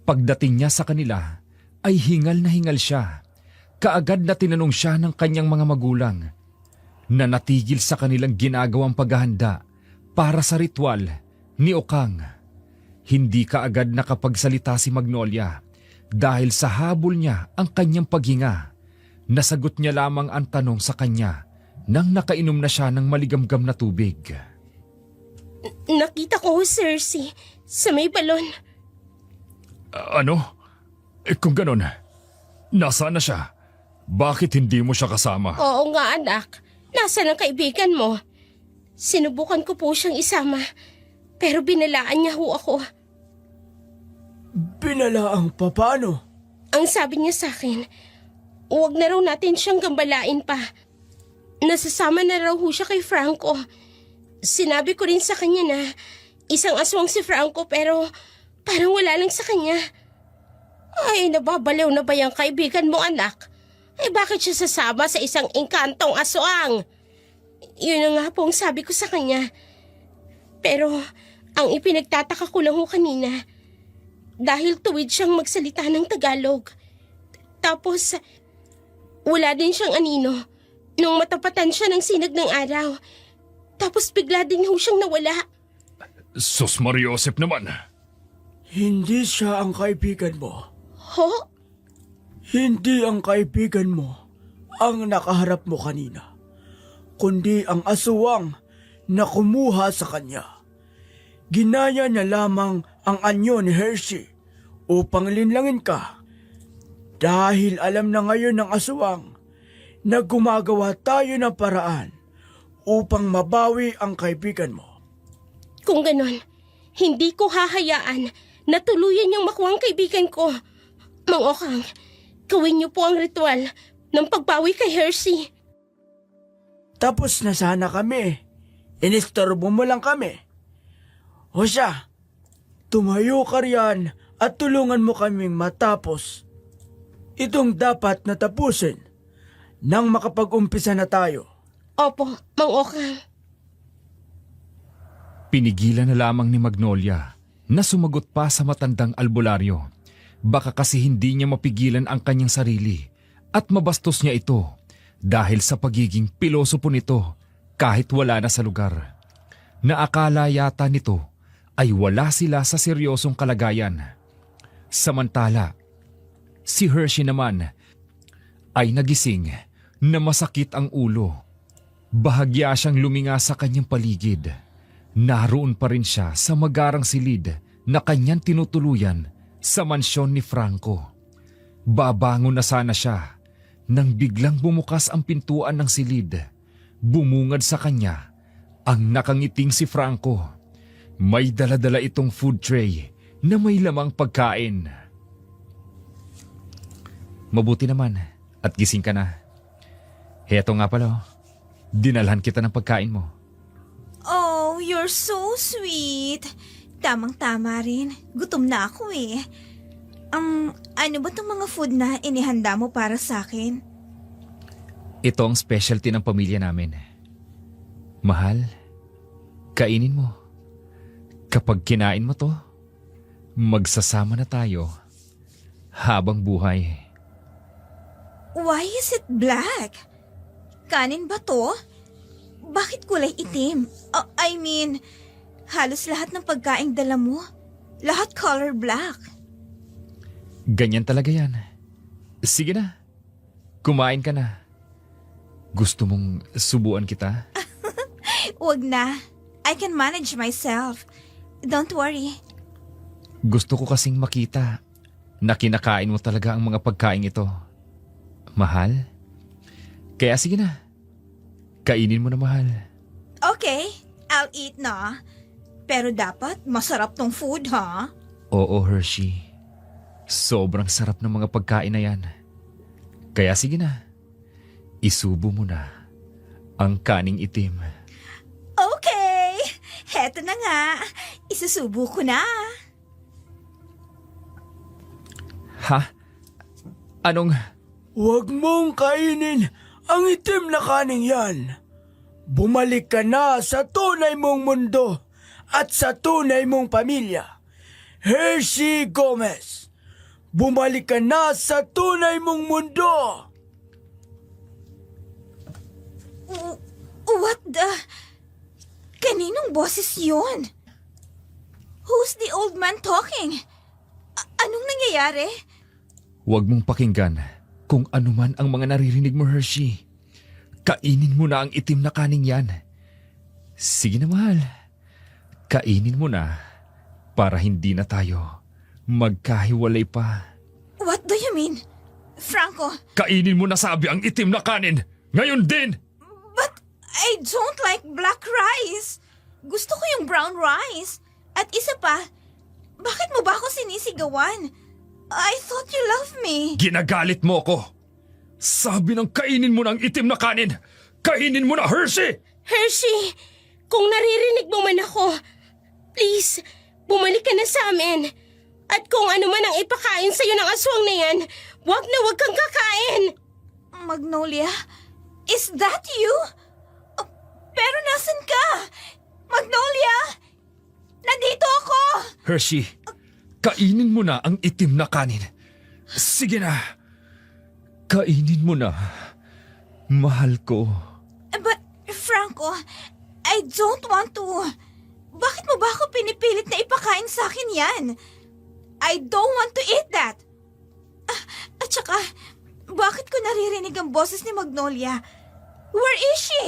Pagdating niya sa kanila, ay hingal na hingal siya. Kaagad na tinanong siya ng kanyang mga magulang na natigil sa kanilang ginagawang paghahanda para sa ritual ni Okang. Hindi kaagad nakapagsalita si Magnolia dahil sa habol niya ang kanyang paghinga. Nasagot niya lamang ang tanong sa kanya nang nakainom na siya ng maligamgam na tubig. Nakita ko, Cersei, sa may balon. Ano? Kung ganon, nasaan na siya? Bakit hindi mo siya kasama? Oo nga, anak. Nasaan ang kaibigan mo? Sinubukan ko po siyang isama, pero binalaan niya ho ako. Binalaang paano? Ang sabi niya sa akin, huwag na raw natin siyang gambalain pa. Nasasama na raw ho siya kay Franco. Sinabi ko rin sa kanya na isang aswang si Franco pero parang wala lang sa kanya. Ay, nababaliw na ba yung kaibigan mo, anak? Eh bakit siya sasama sa isang engkantong aswang? Yun na nga po ang sabi ko sa kanya. Pero ang ipinagtataka ko lang ho kanina, dahil tuwid siyang magsalita ng Tagalog. Tapos wala din siyang anino nung matapatan siya ng sinag ng araw. Tapos bigla din ho siyang nawala. Sus Mariosep naman. Hindi siya ang kaibigan mo. Ho? Hindi ang kaibigan mo ang nakaharap mo kanina, kundi ang aswang na kumuha sa kanya. Ginaya niya lamang ang anyo ni Hershey upang linlangin ka. Dahil alam na ngayon ng aswang na gumagawa tayo ng paraan upang mabawi ang kaibigan mo. Kung ganon, hindi ko hahayaan na tuluyan niyang makuha ang kaibigan ko. Mang Okang, gawin niyo po ang ritual ng pagbawi kay Hershey. Tapos na sana kami. Inistorbo mo lang kami. O siya, tumayo ka riyan at tulungan mo kaming matapos itong dapat na tapusin nang makapag-umpisa na tayo. Opo, Mang Okang. Pinigilan na lamang ni Magnolia na sumagot pa sa matandang albularyo. Baka kasi hindi niya mapigilan ang kanyang sarili at mabastos niya ito dahil sa pagiging pilosopo nito kahit wala na sa lugar. Naakala yata nito ay wala sila sa seryosong kalagayan. Samantala, si Hershey naman ay nagising na masakit ang ulo. Bahagya siyang luminga sa kanyang paligid. Naroon pa rin siya sa magarang silid na kanyang tinutuluyan sa mansyon ni Franco. Babangon na sana siya nang biglang bumukas ang pintuan ng silid. Bumungad sa kanya ang nakangiting si Franco. May dala-dala itong food tray na may lamang pagkain. Mabuti naman at gising ka na. Heto nga pala, dinalhan kita ng pagkain mo. Oh, you're so sweet. Tamang-tama rin. Gutom na ako eh. Ano ba tong mga food na inihanda mo para sa akin? Ito ang specialty ng pamilya namin. Mahal, kainin mo. Kapag kinain mo to, magsasama na tayo habang buhay. Why is it black? Kanin ba to? Bakit kulay itim? I mean, halos lahat ng pagkaing dala mo, lahat color black. Ganyan talaga yan. Sige na, kumain ka na. Gusto mong subuan kita? Wag na. I can manage myself. Don't worry. Gusto ko kasing makita na kinakain mo talaga ang mga pagkain ito. Mahal? Kaya sige na, kainin mo na, mahal. Okay, I'll eat na. Pero dapat masarap tong food, ha? Oo, Hershey. Sobrang sarap ng mga pagkain na yan. Kaya sige na, isubo mo na ang kaning itim. Okay, heto na nga. Isusubo ko na. Ha? Anong... Huwag mong kainin ang itim na kaning yan. Bumalik ka na sa tunay mong mundo at sa tunay mong pamilya. Hershey Gomez, bumalik ka na sa tunay mong mundo. What the... Kaninong boses yun? Who's the old man talking? Anong nangyayari? Huwag mong pakinggan kung ano man ang mga naririnig mo, Hershey. Kainin mo na ang itim na kaning yan. Sige na, mahal. Kainin mo na para hindi na tayo magkahiwalay pa. What do you mean? Franco, Kainin mo na, sabi, ang itim na kanin. Ngayon din! but I don't like black rice. Gusto ko yung brown rice. At isa pa, bakit mo ba ako sinisigawan? I thought you loved me. Ginagalit mo ko. Sabi ng kainin mo na ang itim na kanin. Kainin mo na, Hershey! Hershey, kung naririnig mo man ako, please, bumalik ka na sa amin. At kung ano man ang ipakain sa'yo ng aswang na yan, wag na wag kang kakain. Magnolia, is that you? Pero nasan ka? Magnolia! Nandito ako! Hershey, kainin mo na ang itim na kanin. Sige na. Kainin mo na. Mahal ko. But, Franco, I don't want to. Bakit mo ba ako pinipilit na ipakain sa akin yan? I don't want to eat that. At saka, bakit ko naririnig ang boses ni Magnolia? Where is she?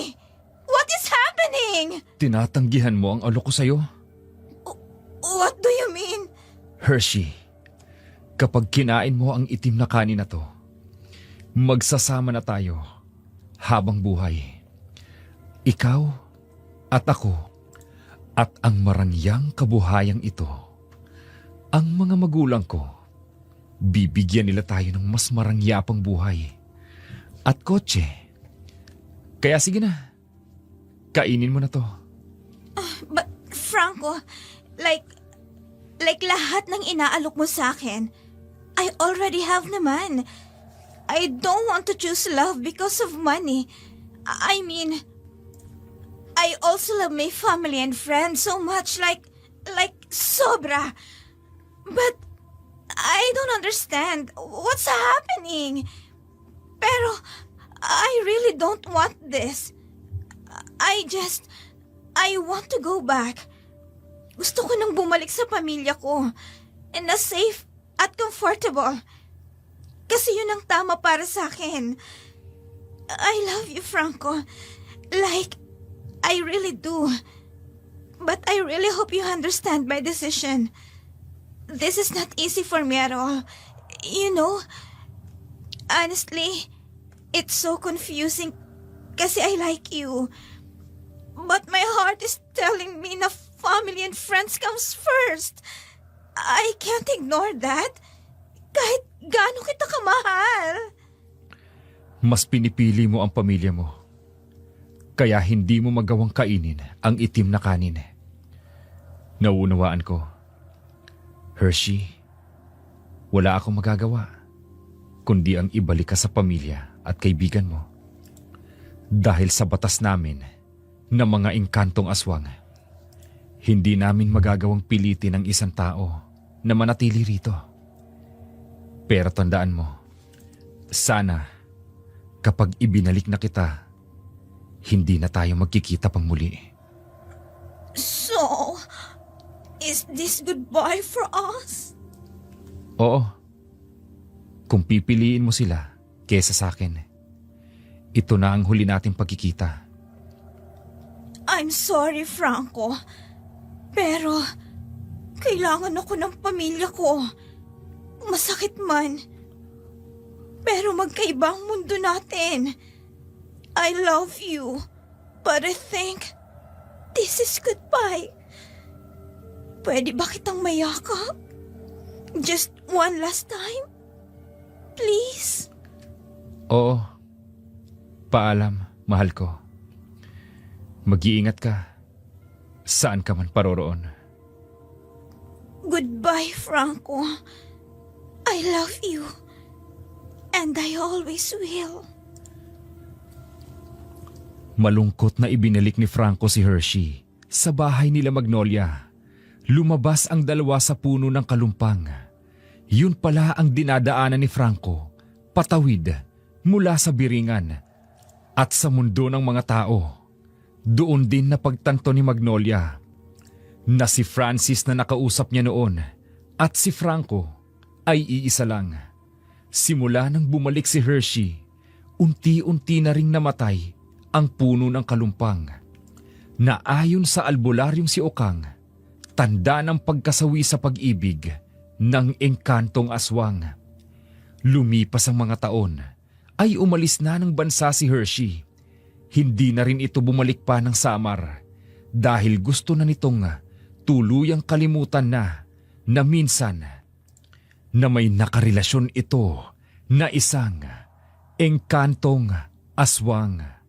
What is happening? Tinatanggihan mo ang alok ko sa'yo? What do you mean? Hershey, kapag kinain mo ang itim na kanin na to, magsasama na tayo habang buhay. Ikaw at ako at ang marangyang kabuhayang ito. Ang mga magulang ko, bibigyan nila tayo ng mas marangyapang buhay at kotse. Kaya sige na, kainin mo na to. But, Franco, like lahat ng inaalok mo sa akin, I already have naman. I don't want to choose love because of money. I mean, I also love my family and friends so much, like sobra. But I don't understand what's happening. Pero I really don't want this. I want to go back. Gusto ko nang bumalik sa pamilya ko na safe at comfortable. Kasi yun ang tama para sa akin. I love you, Franco. Like, I really do. But I really hope you understand my decision. This is not easy for me at all. You know, honestly, it's so confusing kasi I like you. But my heart is telling me na family and friends comes first. I can't ignore that. Kahit gaano kita kamahal. Mas pinipili mo ang pamilya mo. Kaya hindi mo magawang kainin ang itim na kanin. Nauunawaan ko. Hershey, Wala akong magagawa, kundi ang ibalik ka sa pamilya at kaibigan mo. Dahil sa batas namin na mga engkantong aswang, hindi namin magagawang pilitin ang isang tao na manatili rito. Pero tandaan mo, sana kapag ibinalik na kita, hindi na tayo magkikita pang muli. So, is this goodbye for us? Oo. Kung pipiliin mo sila kesa sa akin, ito na ang huli nating pagkikita. I'm sorry, Franco. Pero, kailangan ako ng pamilya ko. Masakit man. Pero magkaiba ang mundo natin. I love you. But I think this is goodbye. Pwede ba kitang mayakap? Just one last time? Please? Oo. Paalam, mahal ko. Mag-iingat ka. Saan ka man paroroon. Goodbye, Franco. I love you. And I always will. Malungkot na ibinalik ni Franco si Hershey sa bahay nila Magnolia. Lumabas ang dalawa sa puno ng kalumpang. Yun pala ang dinadaanan ni Franco, patawid mula sa Biringan. At sa mundo ng mga tao, doon din napagtanto ni Magnolia na si Francis na nakausap niya noon at si Franco ay iisa lang. Simula nang bumalik si Hershey, unti-unti na ring namatay ang puno ng kalumpang na ayon sa albularyong si Okang, tanda ng pagkasawi sa pag-ibig ng engkantong aswang. Lumipas ang mga taon ay umalis na ng bansa si Hershey. Hindi na rin ito bumalik pa ng Samar dahil gusto na nitong tuluyang kalimutan na minsan na may nakarelasyon ito na isang engkantong aswang.